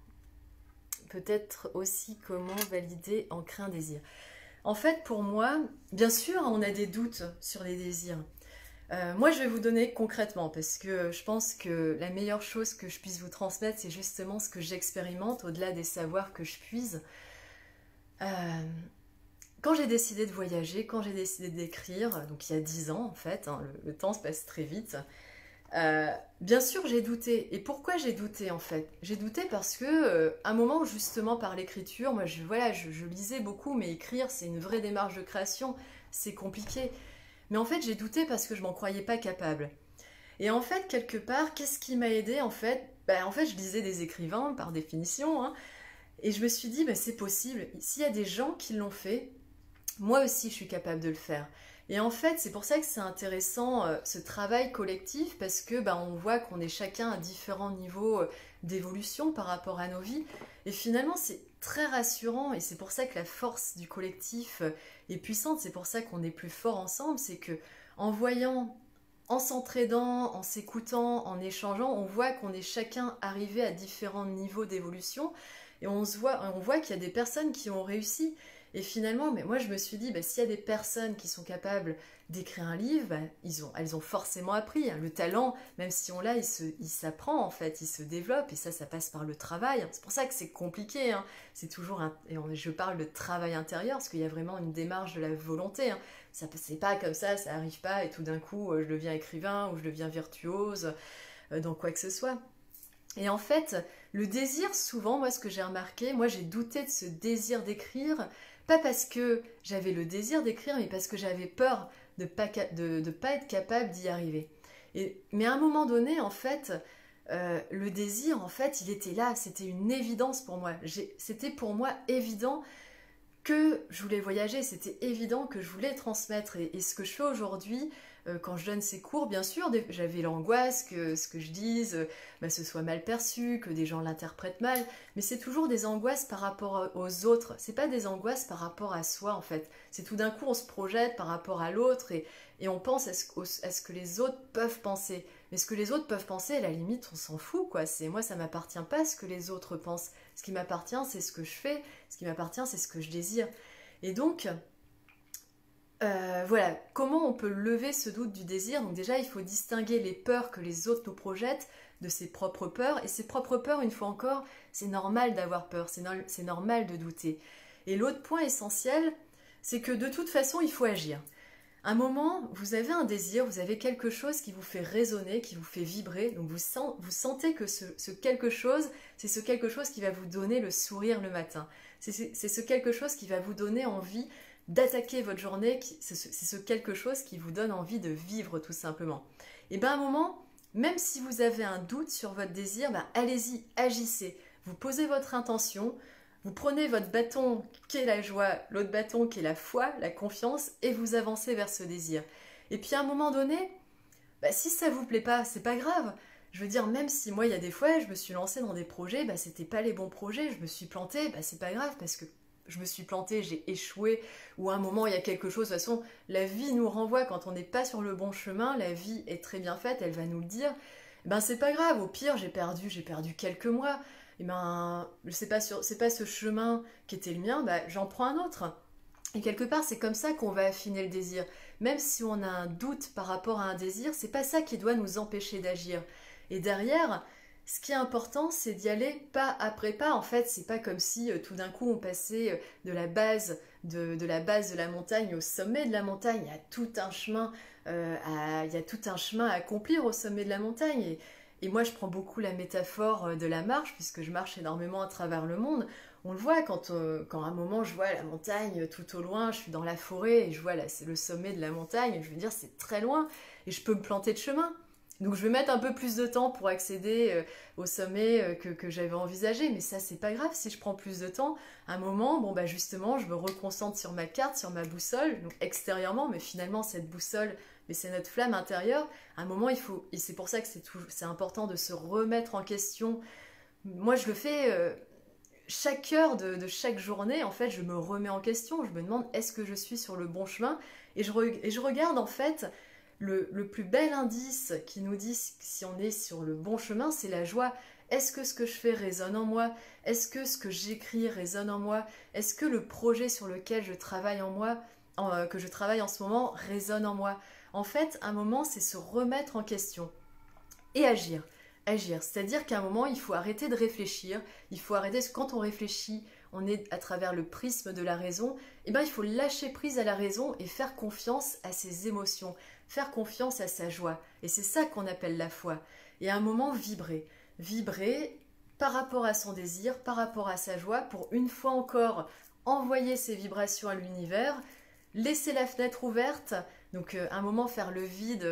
Peut-être aussi comment valider, ancrer un désir. En fait, pour moi, bien sûr, on a des doutes sur les désirs. Moi, je vais vous donner concrètement, parce que je pense que la meilleure chose que je puisse vous transmettre, c'est justement ce que j'expérimente, au-delà des savoirs que je puise. Quand j'ai décidé de voyager, quand j'ai décidé d'écrire, donc il y a 10 ans en fait, hein, le temps se passe très vite, bien sûr j'ai douté. Et pourquoi j'ai douté en fait? J'ai douté parce que à un moment justement par l'écriture, moi je lisais beaucoup, mais écrire c'est une vraie démarche de création, c'est compliqué. Mais en fait j'ai douté parce que je m'en croyais pas capable. Et en fait quelque part, qu'est-ce qui m'a aidée en fait? En fait je lisais des écrivains par définition, hein, et je me suis dit c'est possible, s'il y a des gens qui l'ont fait, moi aussi je suis capable de le faire. Et en fait, c'est pour ça que c'est intéressant ce travail collectif, parce que on voit qu'on est chacun à différents niveaux d'évolution par rapport à nos vies. Et finalement, c'est très rassurant, et c'est pour ça que la force du collectif est puissante. C'est pour ça qu'on est plus fort ensemble. C'est que en voyant, en s'entraidant, en s'écoutant, en échangeant, on voit qu'on est chacun arrivé à différents niveaux d'évolution. Et on voit qu'il y a des personnes qui ont réussi. Et finalement, mais moi je me suis dit, s'il y a des personnes qui sont capables d'écrire un livre, elles ont forcément appris. Hein. Le talent, même si on l'a, il s'apprend en fait, il se développe, et ça passe par le travail. C'est pour ça que c'est compliqué. Hein. C'est toujours je parle de travail intérieur, parce qu'il y a vraiment une démarche de la volonté. Hein. Ça c'est pas comme ça arrive pas, et tout d'un coup je deviens écrivain, ou je deviens virtuose, dans quoi que ce soit. Et en fait, Le désir, souvent, moi ce que j'ai remarqué, moi j'ai douté de ce désir d'écrire, pas parce que j'avais le désir d'écrire, mais parce que j'avais peur de pas être capable d'y arriver. Mais à un moment donné, en fait, le désir, en fait, il était là, c'était une évidence pour moi. C'était pour moi évident que je voulais voyager, c'était évident que je voulais transmettre. Et ce que je fais aujourd'hui, quand je donne ces cours, bien sûr, j'avais l'angoisse que ce que je dise, ce soit mal perçu, que des gens l'interprètent mal, mais c'est toujours des angoisses par rapport aux autres. C'est pas des angoisses par rapport à soi, en fait. C'est tout d'un coup, on se projette par rapport à l'autre et on pense à ce que les autres peuvent penser. Mais ce que les autres peuvent penser, à la limite, on s'en fout, quoi. Moi, ça m'appartient pas ce que les autres pensent. Ce qui m'appartient, c'est ce que je fais. Ce qui m'appartient, c'est ce que je désire. Et donc, voilà, comment on peut lever ce doute du désir? Donc déjà, il faut distinguer les peurs que les autres nous projettent de ses propres peurs. Et ses propres peurs, une fois encore, c'est normal d'avoir peur, c'est normal de douter. Et l'autre point essentiel, c'est que de toute façon, il faut agir. Un moment, vous avez un désir, vous avez quelque chose qui vous fait résonner, qui vous fait vibrer, donc vous sentez que ce quelque chose, c'est ce quelque chose qui va vous donner le sourire le matin. C'est ce quelque chose qui va vous donner envie d'attaquer votre journée, c'est ce quelque chose qui vous donne envie de vivre tout simplement. Et bien à un moment, même si vous avez un doute sur votre désir, allez-y, agissez. Vous posez votre intention, vous prenez votre bâton qui est la joie, l'autre bâton qui est la foi, la confiance, et vous avancez vers ce désir. Et puis à un moment donné, si ça vous plaît pas, c'est pas grave. Je veux dire, même si moi, il y a des fois, je me suis lancée dans des projets, c'était pas les bons projets, je me suis plantée, c'est pas grave, parce que je me suis plantée, j'ai échoué, ou à un moment, il y a quelque chose. De toute façon, la vie nous renvoie quand on n'est pas sur le bon chemin, la vie est très bien faite, elle va nous le dire. C'est pas grave, au pire, j'ai perdu quelques mois. C'est pas ce chemin qui était le mien, j'en prends un autre. Et quelque part, c'est comme ça qu'on va affiner le désir. Même si on a un doute par rapport à un désir, c'est pas ça qui doit nous empêcher d'agir. Et derrière, ce qui est important, c'est d'y aller pas après pas. En fait, c'est pas comme si tout d'un coup on passait de la base de la montagne au sommet de la montagne. Il y a tout un chemin, à accomplir au sommet de la montagne. Et moi, je prends beaucoup la métaphore de la marche, puisque je marche énormément à travers le monde. On le voit quand à un moment, je vois la montagne tout au loin, je suis dans la forêt et je vois c'est le sommet de la montagne. Je veux dire, c'est très loin et je peux me planter de chemin. Donc, je vais mettre un peu plus de temps pour accéder au sommet que j'avais envisagé. Mais ça, c'est pas grave si je prends plus de temps. À un moment, justement, je me reconcentre sur ma carte, sur ma boussole, donc extérieurement, mais finalement, cette boussole, mais c'est notre flamme intérieure. À un moment, et c'est pour ça que c'est important de se remettre en question. Moi, je le fais chaque heure de chaque journée. En fait, je me remets en question. Je me demande, est-ce que je suis sur le bon chemin? Et je regarde, en fait, le plus bel indice qui nous dit si on est sur le bon chemin, c'est la joie. Est-ce que ce que je fais résonne en moi? Est-ce que ce que j'écris résonne en moi? Est-ce que le projet sur lequel je travaille que je travaille en ce moment résonne en moi? En fait, un moment, c'est se remettre en question et agir. Agir, c'est-à-dire qu'à un moment, il faut arrêter de réfléchir. Il faut arrêter, parce que quand on réfléchit, on est à travers le prisme de la raison. Il faut lâcher prise à la raison et faire confiance à ses émotions, faire confiance à sa joie. Et c'est ça qu'on appelle la foi. Et à un moment, vibrer. Vibrer par rapport à son désir, par rapport à sa joie, pour une fois encore envoyer ces vibrations à l'univers, laisser la fenêtre ouverte. Donc à un moment faire le vide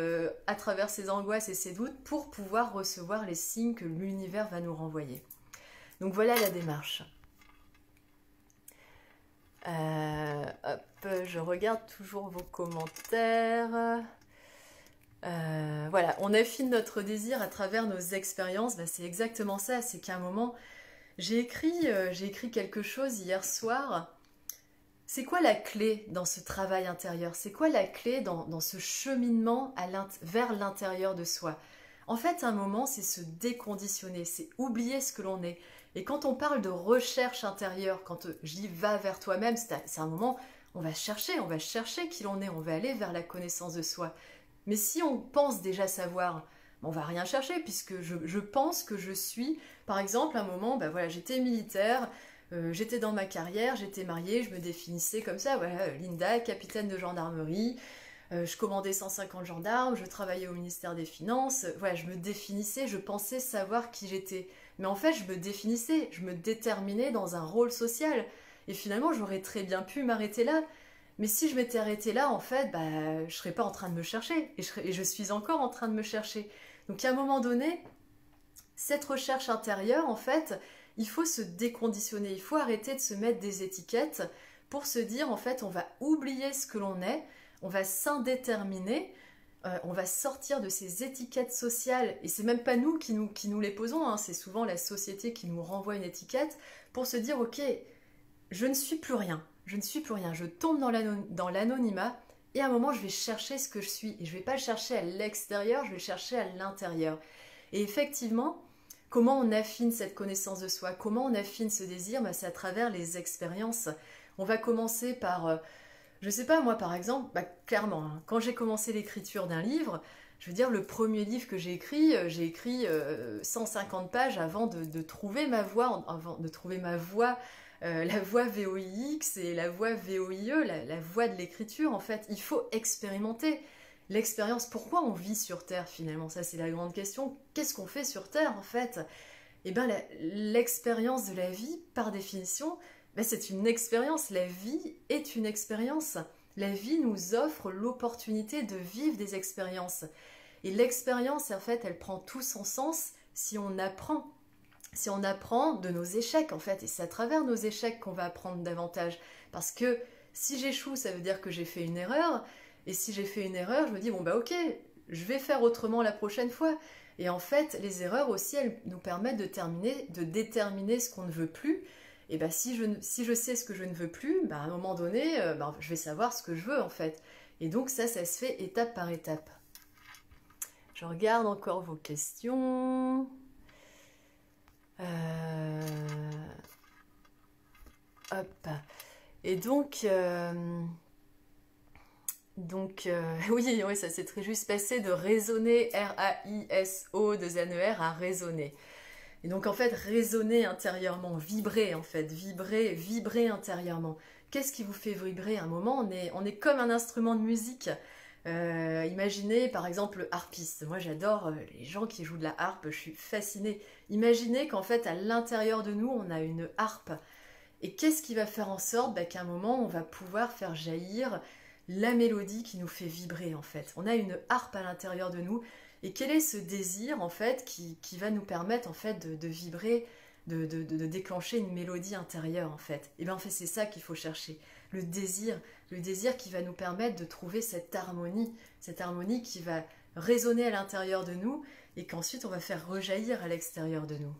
à travers ses angoisses et ses doutes pour pouvoir recevoir les signes que l'univers va nous renvoyer. Donc voilà la démarche. Je regarde toujours vos commentaires. Voilà, on affine notre désir à travers nos expériences. C'est exactement ça, c'est qu'à un moment, j'ai écrit quelque chose hier soir. C'est quoi la clé dans ce travail intérieur? C'est quoi la clé dans ce cheminement vers l'intérieur de soi? En fait, à un moment, c'est se déconditionner, c'est oublier ce que l'on est. Et quand on parle de recherche intérieure, quand je dis va vers toi-même, c'est un moment, on va chercher qui l'on est, on va aller vers la connaissance de soi. Mais si on pense déjà savoir, on va rien chercher, puisque je pense que je suis, par exemple, à un moment, j'étais militaire, j'étais dans ma carrière, j'étais mariée, je me définissais comme ça, Linda, capitaine de gendarmerie, je commandais 150 gendarmes, je travaillais au ministère des Finances, je me définissais, je pensais savoir qui j'étais. Mais en fait, je me définissais, je me déterminais dans un rôle social. Et finalement, j'aurais très bien pu m'arrêter là. Mais si je m'étais arrêtée là, en fait, bah, je serais pas en train de me chercher. Et je suis encore en train de me chercher. Donc à un moment donné, cette recherche intérieure, en fait, il faut se déconditionner. Il faut arrêter de se mettre des étiquettes pour se dire, en fait, on va oublier ce que l'on est, on va s'indéterminer, on va sortir de ces étiquettes sociales. Et c'est même pas nous qui nous les posons, hein, c'est souvent la société qui nous renvoie une étiquette pour se dire, ok, je ne suis plus rien. Je ne suis plus rien. Je tombe dans l'anonymat et à un moment, je vais chercher ce que je suis. Et je ne vais pas le chercher à l'extérieur, je vais le chercher à l'intérieur. Et effectivement, comment on affine cette connaissance de soi? Comment on affine ce désir? Bah, c'est à travers les expériences. On va commencer par, je ne sais pas, moi par exemple, bah, clairement, hein, quand j'ai commencé l'écriture d'un livre, je veux dire, le premier livre que j'ai écrit 150 pages avant de trouver ma voix, avant de trouver ma voix, la voix VOIX et la voix VOIE, la voix de l'écriture, en fait. Il faut expérimenter l'expérience. Pourquoi on vit sur Terre, finalement? Ça, c'est la grande question. Qu'est-ce qu'on fait sur Terre, en fait? Eh bien, l'expérience de la vie, par définition, ben, c'est une expérience. La vie est une expérience. La vie nous offre l'opportunité de vivre des expériences. Et l'expérience, en fait, elle prend tout son sens si on apprend. Si on apprend de nos échecs, en fait. Et c'est à travers nos échecs qu'on va apprendre davantage. Parce que si j'échoue, ça veut dire que j'ai fait une erreur. Et si j'ai fait une erreur, je me dis, bon bah ok, je vais faire autrement la prochaine fois. Et en fait, les erreurs aussi, elles nous permettent de déterminer ce qu'on ne veut plus. Et bah si je sais ce que je ne veux plus, bah à un moment donné, je vais savoir ce que je veux en fait. Et donc ça se fait étape par étape. Je regarde encore vos questions. Hop. Et donc... oui, ça s'est très juste passé de raisonner, R-A-I-S-O, de N-E-R, à raisonner. Et donc en fait, raisonner intérieurement, vibrer en fait, vibrer intérieurement. Qu'est-ce qui vous fait vibrer à un moment? On est comme un instrument de musique. Imaginez par exemple le harpiste. Moi j'adore les gens qui jouent de la harpe, je suis fascinée. Imaginez qu'en fait à l'intérieur de nous, on a une harpe. Et qu'est-ce qui va faire en sorte qu'à un moment, on va pouvoir faire jaillir la mélodie qui nous fait vibrer en fait. On a une harpe à l'intérieur de nous et quel est ce désir en fait qui va nous permettre en fait de vibrer, de déclencher une mélodie intérieure en fait. Et bien en fait c'est ça qu'il faut chercher, le désir qui va nous permettre de trouver cette harmonie qui va résonner à l'intérieur de nous et qu'ensuite on va faire rejaillir à l'extérieur de nous.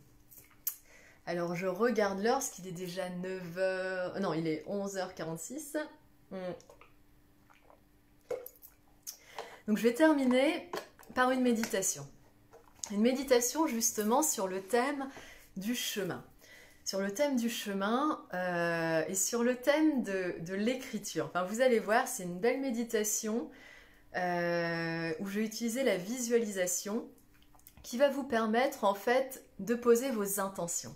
Alors je regarde l'heure, parce qu'il est déjà 9h... Non, il est 11h46. Donc je vais terminer par une méditation. Une méditation justement sur le thème du chemin. Sur le thème du chemin et sur le thème de l'écriture. Enfin, vous allez voir, c'est une belle méditation où je vais utiliser la visualisation qui va vous permettre en fait de poser vos intentions.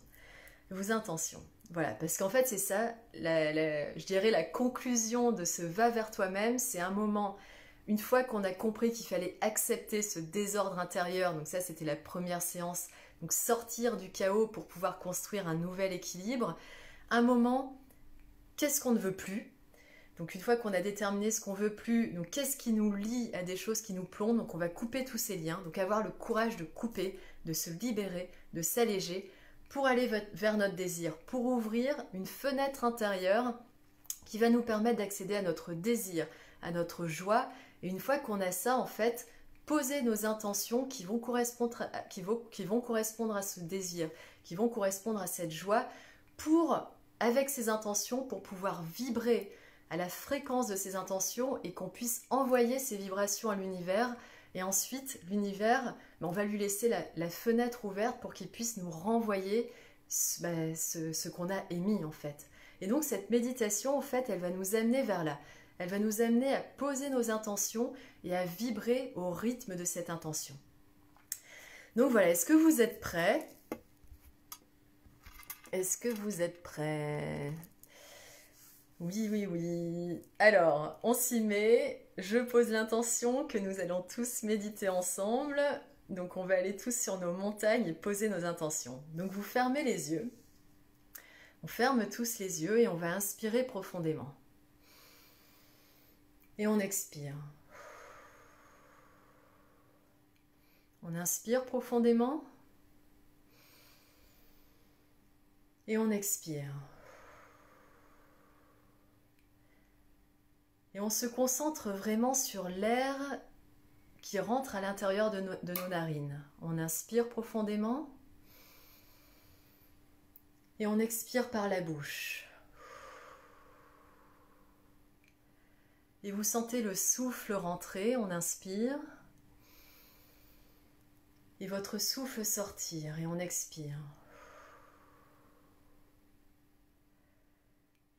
Vos intentions. Voilà, parce qu'en fait c'est ça, je dirais la conclusion de ce va vers toi-même, c'est un moment... Une fois qu'on a compris qu'il fallait accepter ce désordre intérieur, donc ça c'était la première séance, donc sortir du chaos pour pouvoir construire un nouvel équilibre, un moment, qu'est-ce qu'on ne veut plus? Donc une fois qu'on a déterminé ce qu'on veut plus, donc qu'est-ce qui nous lie à des choses qui nous plombent? Donc on va couper tous ces liens, donc avoir le courage de couper, de se libérer, de s'alléger pour aller vers notre désir, pour ouvrir une fenêtre intérieure qui va nous permettre d'accéder à notre désir, à notre joie. Et une fois qu'on a ça, en fait, poser nos intentions qui vont correspondre à ce désir, qui vont correspondre à cette joie, avec ces intentions, pour pouvoir vibrer à la fréquence de ces intentions et qu'on puisse envoyer ces vibrations à l'univers. Et ensuite, l'univers, on va lui laisser la fenêtre ouverte pour qu'il puisse nous renvoyer ce qu'on a émis, en fait. Et donc, cette méditation, en fait, elle va nous amener vers là. Elle va nous amener à poser nos intentions et à vibrer au rythme de cette intention. Donc voilà, est-ce que vous êtes prêts? Est-ce que vous êtes prêts? Oui, oui, oui. Alors, on s'y met. Je pose l'intention que nous allons tous méditer ensemble. Donc on va aller tous sur nos montagnes et poser nos intentions. Donc vous fermez les yeux. On ferme tous les yeux et on va inspirer profondément. Et on expire. On inspire profondément. Et on expire. Et on se concentre vraiment sur l'air qui rentre à l'intérieur de nos narines. On inspire profondément. Et on expire par la bouche. Et vous sentez le souffle rentrer, on inspire. Et votre souffle sortir, et on expire.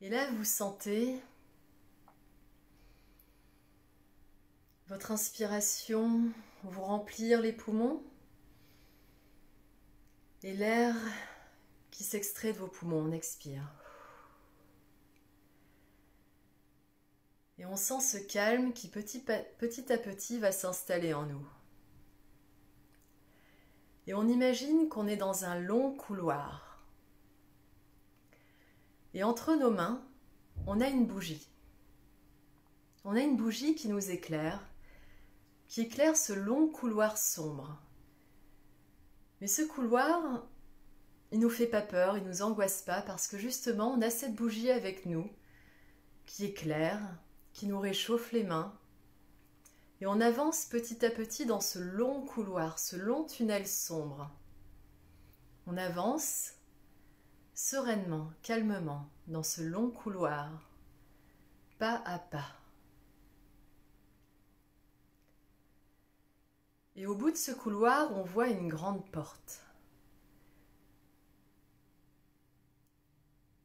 Et là, vous sentez votre inspiration vous remplir les poumons et l'air qui s'extrait de vos poumons, on expire. Et on sent ce calme qui petit à petit va s'installer en nous. Et on imagine qu'on est dans un long couloir. Et entre nos mains, on a une bougie. On a une bougie qui nous éclaire, qui éclaire ce long couloir sombre. Mais ce couloir, il nous fait pas peur, il nous angoisse pas, parce que justement, on a cette bougie avec nous, qui éclaire, qui nous réchauffe les mains. Et on avance petit à petit dans ce long couloir, ce long tunnel sombre. On avance sereinement, calmement, dans ce long couloir, pas à pas. Et au bout de ce couloir, on voit une grande porte.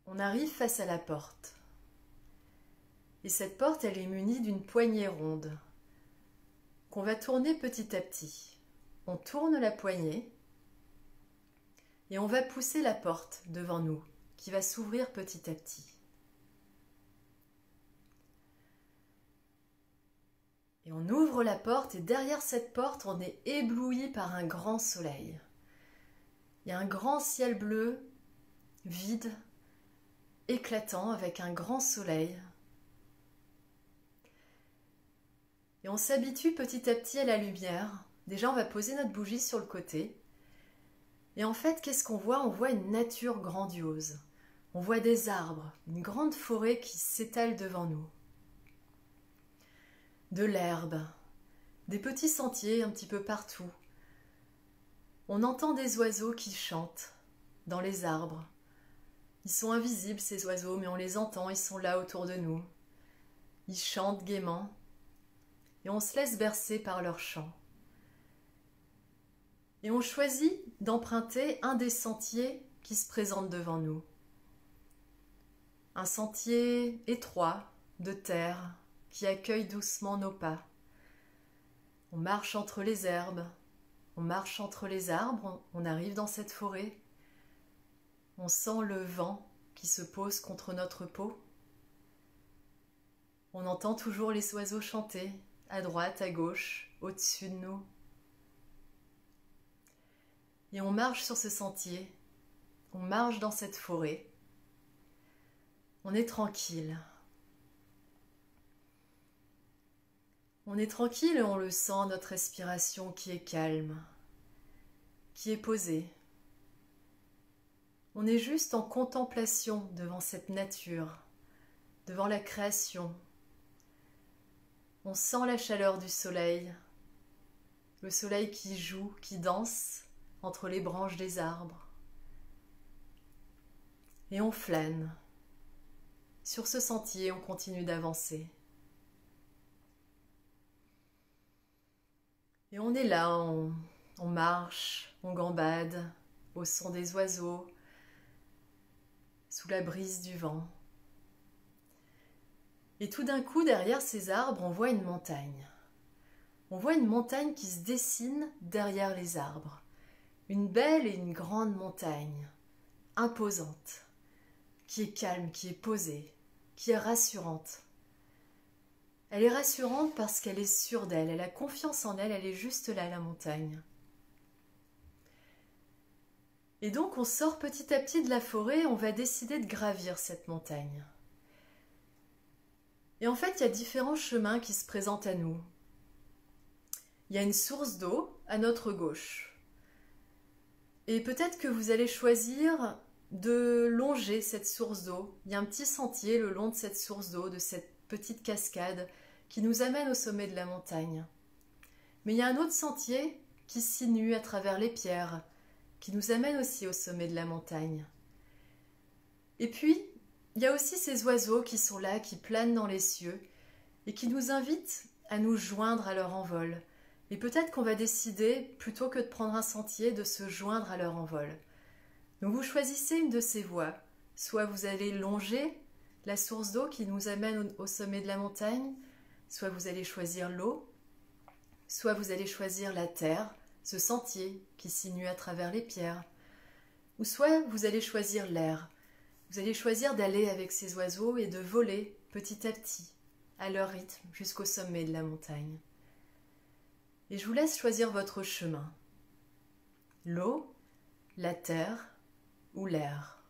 On arrive face à la porte. Et cette porte, elle est munie d'une poignée ronde qu'on va tourner petit à petit. On tourne la poignée et on va pousser la porte devant nous, qui va s'ouvrir petit à petit. Et on ouvre la porte et derrière cette porte, on est ébloui par un grand soleil. Il y a un grand ciel bleu, vide, éclatant, avec un grand soleil. Et on s'habitue petit à petit à la lumière. Déjà, on va poser notre bougie sur le côté. Et en fait, qu'est-ce qu'on voit? On voit une nature grandiose. On voit des arbres, une grande forêt qui s'étale devant nous. De l'herbe, des petits sentiers un petit peu partout. On entend des oiseaux qui chantent dans les arbres. Ils sont invisibles, ces oiseaux, mais on les entend, ils sont là autour de nous. Ils chantent gaiement. Et on se laisse bercer par leur chant. Et on choisit d'emprunter un des sentiers qui se présentent devant nous. Un sentier étroit, de terre, qui accueille doucement nos pas. On marche entre les herbes, on marche entre les arbres, on arrive dans cette forêt. On sent le vent qui se pose contre notre peau. On entend toujours les oiseaux chanter, à droite, à gauche, au-dessus de nous. Et on marche sur ce sentier, on marche dans cette forêt. On est tranquille. On est tranquille et on le sent, notre respiration qui est calme, qui est posée. On est juste en contemplation devant cette nature, devant la création. On sent la chaleur du soleil, le soleil qui joue, qui danse entre les branches des arbres. Et on flâne. Sur ce sentier, on continue d'avancer. Et on est là, on marche, on gambade, au son des oiseaux, sous la brise du vent. Et tout d'un coup, derrière ces arbres, on voit une montagne. On voit une montagne qui se dessine derrière les arbres. Une belle et une grande montagne, imposante, qui est calme, qui est posée, qui est rassurante. Elle est rassurante parce qu'elle est sûre d'elle, elle a confiance en elle, elle est juste là, la montagne. Et donc on sort petit à petit de la forêt, on va décider de gravir cette montagne. Et en fait, il y a différents chemins qui se présentent à nous. Il y a une source d'eau à notre gauche. Et peut-être que vous allez choisir de longer cette source d'eau. Il y a un petit sentier le long de cette source d'eau, de cette petite cascade qui nous amène au sommet de la montagne. Mais il y a un autre sentier qui s'inue à travers les pierres, qui nous amène aussi au sommet de la montagne. Et puis, il y a aussi ces oiseaux qui sont là, qui planent dans les cieux et qui nous invitent à nous joindre à leur envol. Et peut-être qu'on va décider, plutôt que de prendre un sentier, de se joindre à leur envol. Donc vous choisissez une de ces voies. Soit vous allez longer la source d'eau qui nous amène au sommet de la montagne, soit vous allez choisir l'eau, soit vous allez choisir la terre, ce sentier qui s'inue à travers les pierres, ou soit vous allez choisir l'air. Vous allez choisir d'aller avec ces oiseaux et de voler petit à petit, à leur rythme, jusqu'au sommet de la montagne. Et je vous laisse choisir votre chemin. L'eau, la terre ou l'air.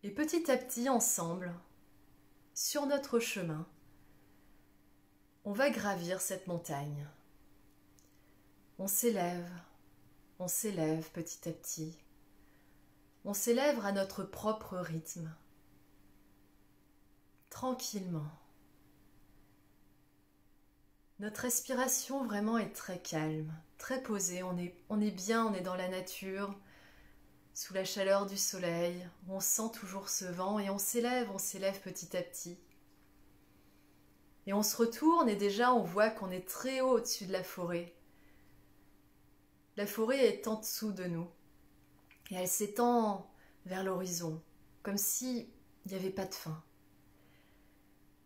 Et petit à petit, ensemble, sur notre chemin, on va gravir cette montagne. On s'élève petit à petit. On s'élève à notre propre rythme, tranquillement. Notre respiration vraiment est très calme, très posée. On est bien, on est dans la nature, sous la chaleur du soleil. On sent toujours ce vent et on s'élève petit à petit. Et on se retourne et déjà on voit qu'on est très haut au-dessus de la forêt. La forêt est en dessous de nous. Et elle s'étend vers l'horizon, comme s'il n'y avait pas de fin.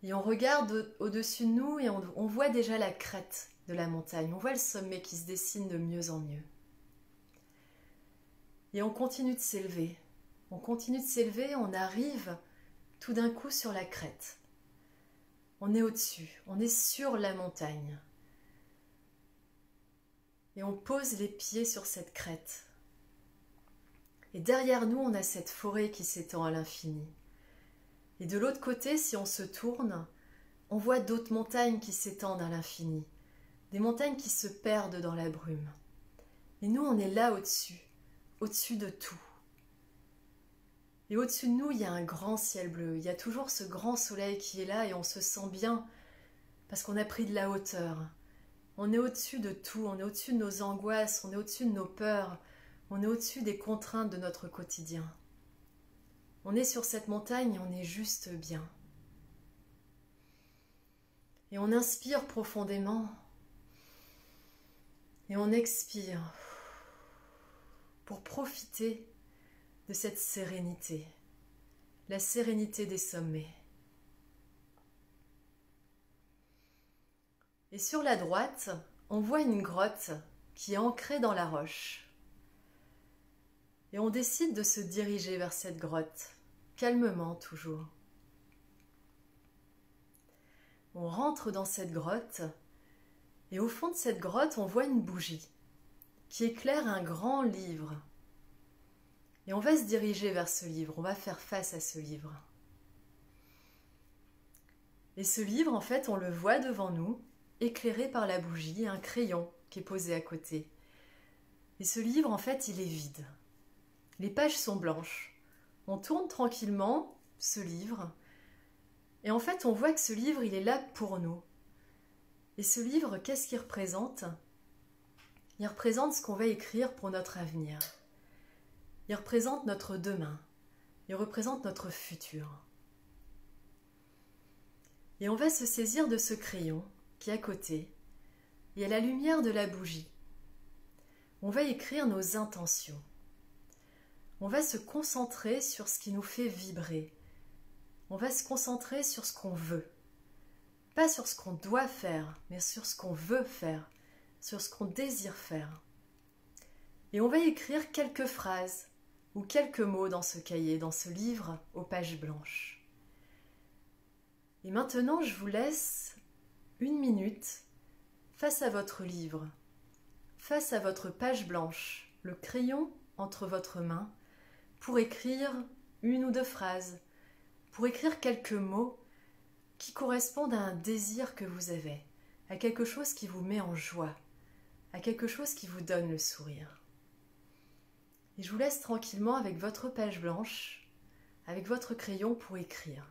Et on regarde au-dessus de nous et on voit déjà la crête de la montagne. On voit le sommet qui se dessine de mieux en mieux. Et on continue de s'élever. On arrive tout d'un coup sur la crête. On est au-dessus, on est sur la montagne. Et on pose les pieds sur cette crête. Et derrière nous, on a cette forêt qui s'étend à l'infini. Et de l'autre côté, si on se tourne, on voit d'autres montagnes qui s'étendent à l'infini. Des montagnes qui se perdent dans la brume. Et nous, on est là au-dessus de tout. Et au-dessus de nous, il y a un grand ciel bleu. Il y a toujours ce grand soleil qui est là et on se sent bien parce qu'on a pris de la hauteur. On est au-dessus de tout, on est au-dessus de nos angoisses, on est au-dessus de nos peurs. On est au-dessus des contraintes de notre quotidien. On est sur cette montagne et on est juste bien. Et on inspire profondément. Et on expire pour profiter de cette sérénité. La sérénité des sommets. Et sur la droite, on voit une grotte qui est ancrée dans la roche. Et on décide de se diriger vers cette grotte, calmement toujours. On rentre dans cette grotte, et au fond de cette grotte, on voit une bougie qui éclaire un grand livre. Et on va se diriger vers ce livre, on va faire face à ce livre. Et ce livre, en fait, on le voit devant nous, éclairé par la bougie, un crayon qui est posé à côté. Et ce livre, en fait, il est vide. Les pages sont blanches. On tourne tranquillement ce livre et en fait on voit que ce livre il est là pour nous. Et ce livre, qu'est-ce qu'il représente? Il représente ce qu'on va écrire pour notre avenir. Il représente notre demain. Il représente notre futur. Et on va se saisir de ce crayon qui est à côté et à la lumière de la bougie. On va écrire nos intentions. On va se concentrer sur ce qui nous fait vibrer. On va se concentrer sur ce qu'on veut. Pas sur ce qu'on doit faire, mais sur ce qu'on veut faire, sur ce qu'on désire faire. Et on va écrire quelques phrases ou quelques mots dans ce cahier, dans ce livre aux pages blanches. Et maintenant, je vous laisse 1 minute face à votre livre, face à votre page blanche, le crayon entre votre main, pour écrire une ou deux phrases, pour écrire quelques mots qui correspondent à un désir que vous avez, à quelque chose qui vous met en joie, à quelque chose qui vous donne le sourire. Et je vous laisse tranquillement avec votre page blanche, avec votre crayon pour écrire.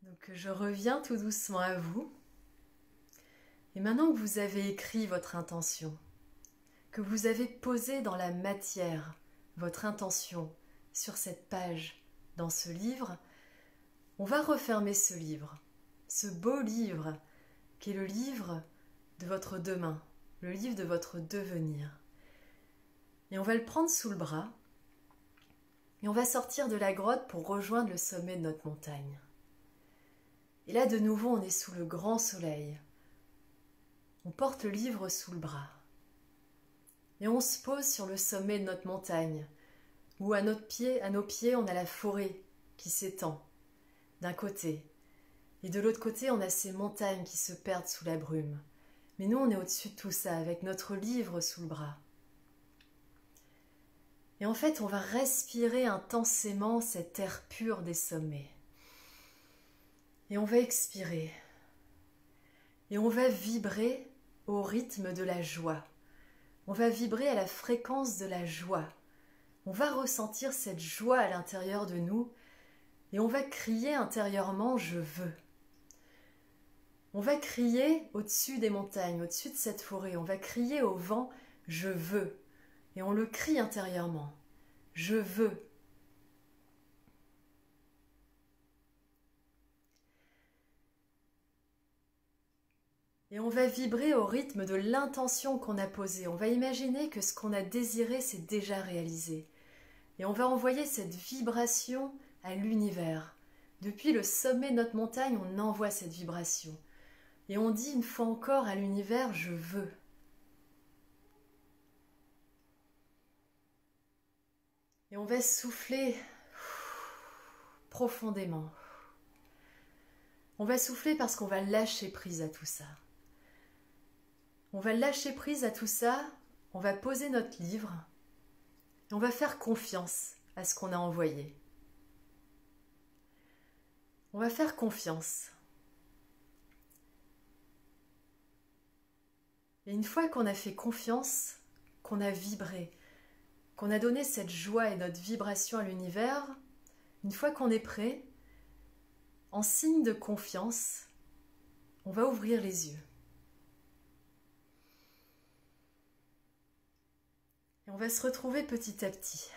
Donc je reviens tout doucement à vous. Et maintenant que vous avez écrit votre intention, que vous avez posé dans la matière votre intention sur cette page, dans ce livre, on va refermer ce livre, ce beau livre qui est le livre de votre demain, le livre de votre devenir. Et on va le prendre sous le bras et on va sortir de la grotte pour rejoindre le sommet de notre montagne. Et là, de nouveau, on est sous le grand soleil. On porte le livre sous le bras. Et on se pose sur le sommet de notre montagne, où à nos pieds, on a la forêt qui s'étend d'un côté. Et de l'autre côté, on a ces montagnes qui se perdent sous la brume. Mais nous, on est au-dessus de tout ça, avec notre livre sous le bras. Et en fait, on va respirer intensément cet air pur des sommets. Et on va expirer. Et on va vibrer au rythme de la joie. On va vibrer à la fréquence de la joie. On va ressentir cette joie à l'intérieur de nous et on va crier intérieurement « Je veux ». On va crier au-dessus des montagnes, au-dessus de cette forêt. On va crier au vent « Je veux ». Et on le crie intérieurement « Je veux ». Et on va vibrer au rythme de l'intention qu'on a posée. On va imaginer que ce qu'on a désiré s'est déjà réalisé. Et on va envoyer cette vibration à l'univers. Depuis le sommet de notre montagne, on envoie cette vibration. Et on dit une fois encore à l'univers « Je veux ». Et on va souffler profondément. On va souffler parce qu'on va lâcher prise à tout ça. On va lâcher prise à tout ça, on va poser notre livre et on va faire confiance à ce qu'on a envoyé. On va faire confiance. Et une fois qu'on a fait confiance, qu'on a vibré, qu'on a donné cette joie et notre vibration à l'univers, une fois qu'on est prêt, en signe de confiance, on va ouvrir les yeux. Et on va se retrouver petit à petit.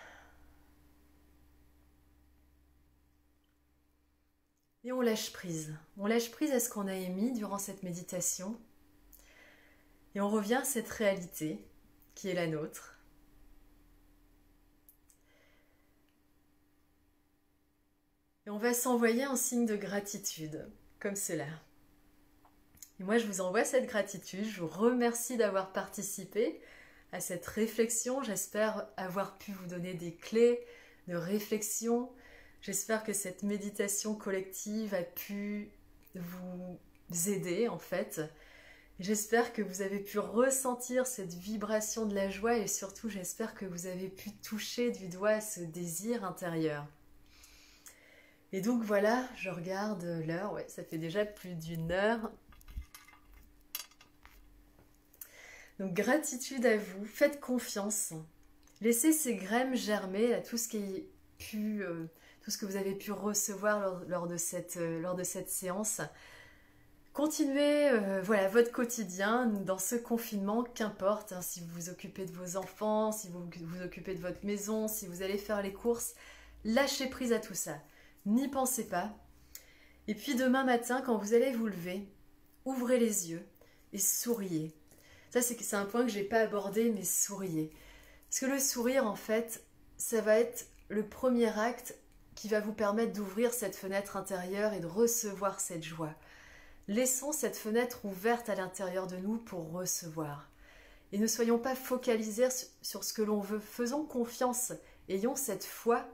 Et on lâche prise. On lâche prise à ce qu'on a émis durant cette méditation. Et on revient à cette réalité qui est la nôtre. Et on va s'envoyer un signe de gratitude, comme cela. Et moi, je vous envoie cette gratitude. Je vous remercie d'avoir participé à cette réflexion. J'espère avoir pu vous donner des clés de réflexion. J'espère que cette méditation collective a pu vous aider en fait. J'espère que vous avez pu ressentir cette vibration de la joie et surtout j'espère que vous avez pu toucher du doigt ce désir intérieur. Et donc voilà, je regarde l'heure, ouais, ça fait déjà plus d'une heure. Donc gratitude à vous, faites confiance. Laissez ces graines germer à tout ce tout ce que vous avez pu recevoir lors de cette séance. Continuez voilà, votre quotidien dans ce confinement, qu'importe, hein, si vous vous occupez de vos enfants, si vous vous occupez de votre maison, si vous allez faire les courses, lâchez prise à tout ça. N'y pensez pas. Et puis demain matin, quand vous allez vous lever, ouvrez les yeux et souriez. Ça, c'est un point que je n'ai pas abordé, mais souriez. Parce que le sourire, en fait, ça va être le premier acte qui va vous permettre d'ouvrir cette fenêtre intérieure et de recevoir cette joie. Laissons cette fenêtre ouverte à l'intérieur de nous pour recevoir. Et ne soyons pas focalisés sur ce que l'on veut. Faisons confiance, ayons cette foi.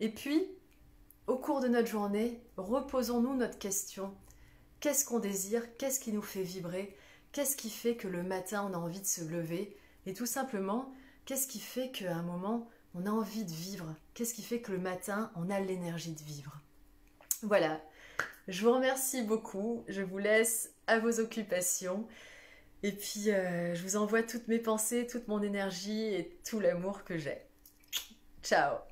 Et puis, au cours de notre journée, reposons-nous notre question. Qu'est-ce qu'on désire? Qu'est-ce qui nous fait vibrer? Qu'est-ce qui fait que le matin, on a envie de se lever? Et tout simplement, qu'est-ce qui fait qu'à un moment, on a envie de vivre? Qu'est-ce qui fait que le matin, on a l'énergie de vivre? Voilà. Je vous remercie beaucoup, je vous laisse à vos occupations et puis je vous envoie toutes mes pensées, toute mon énergie et tout l'amour que j'ai. Ciao!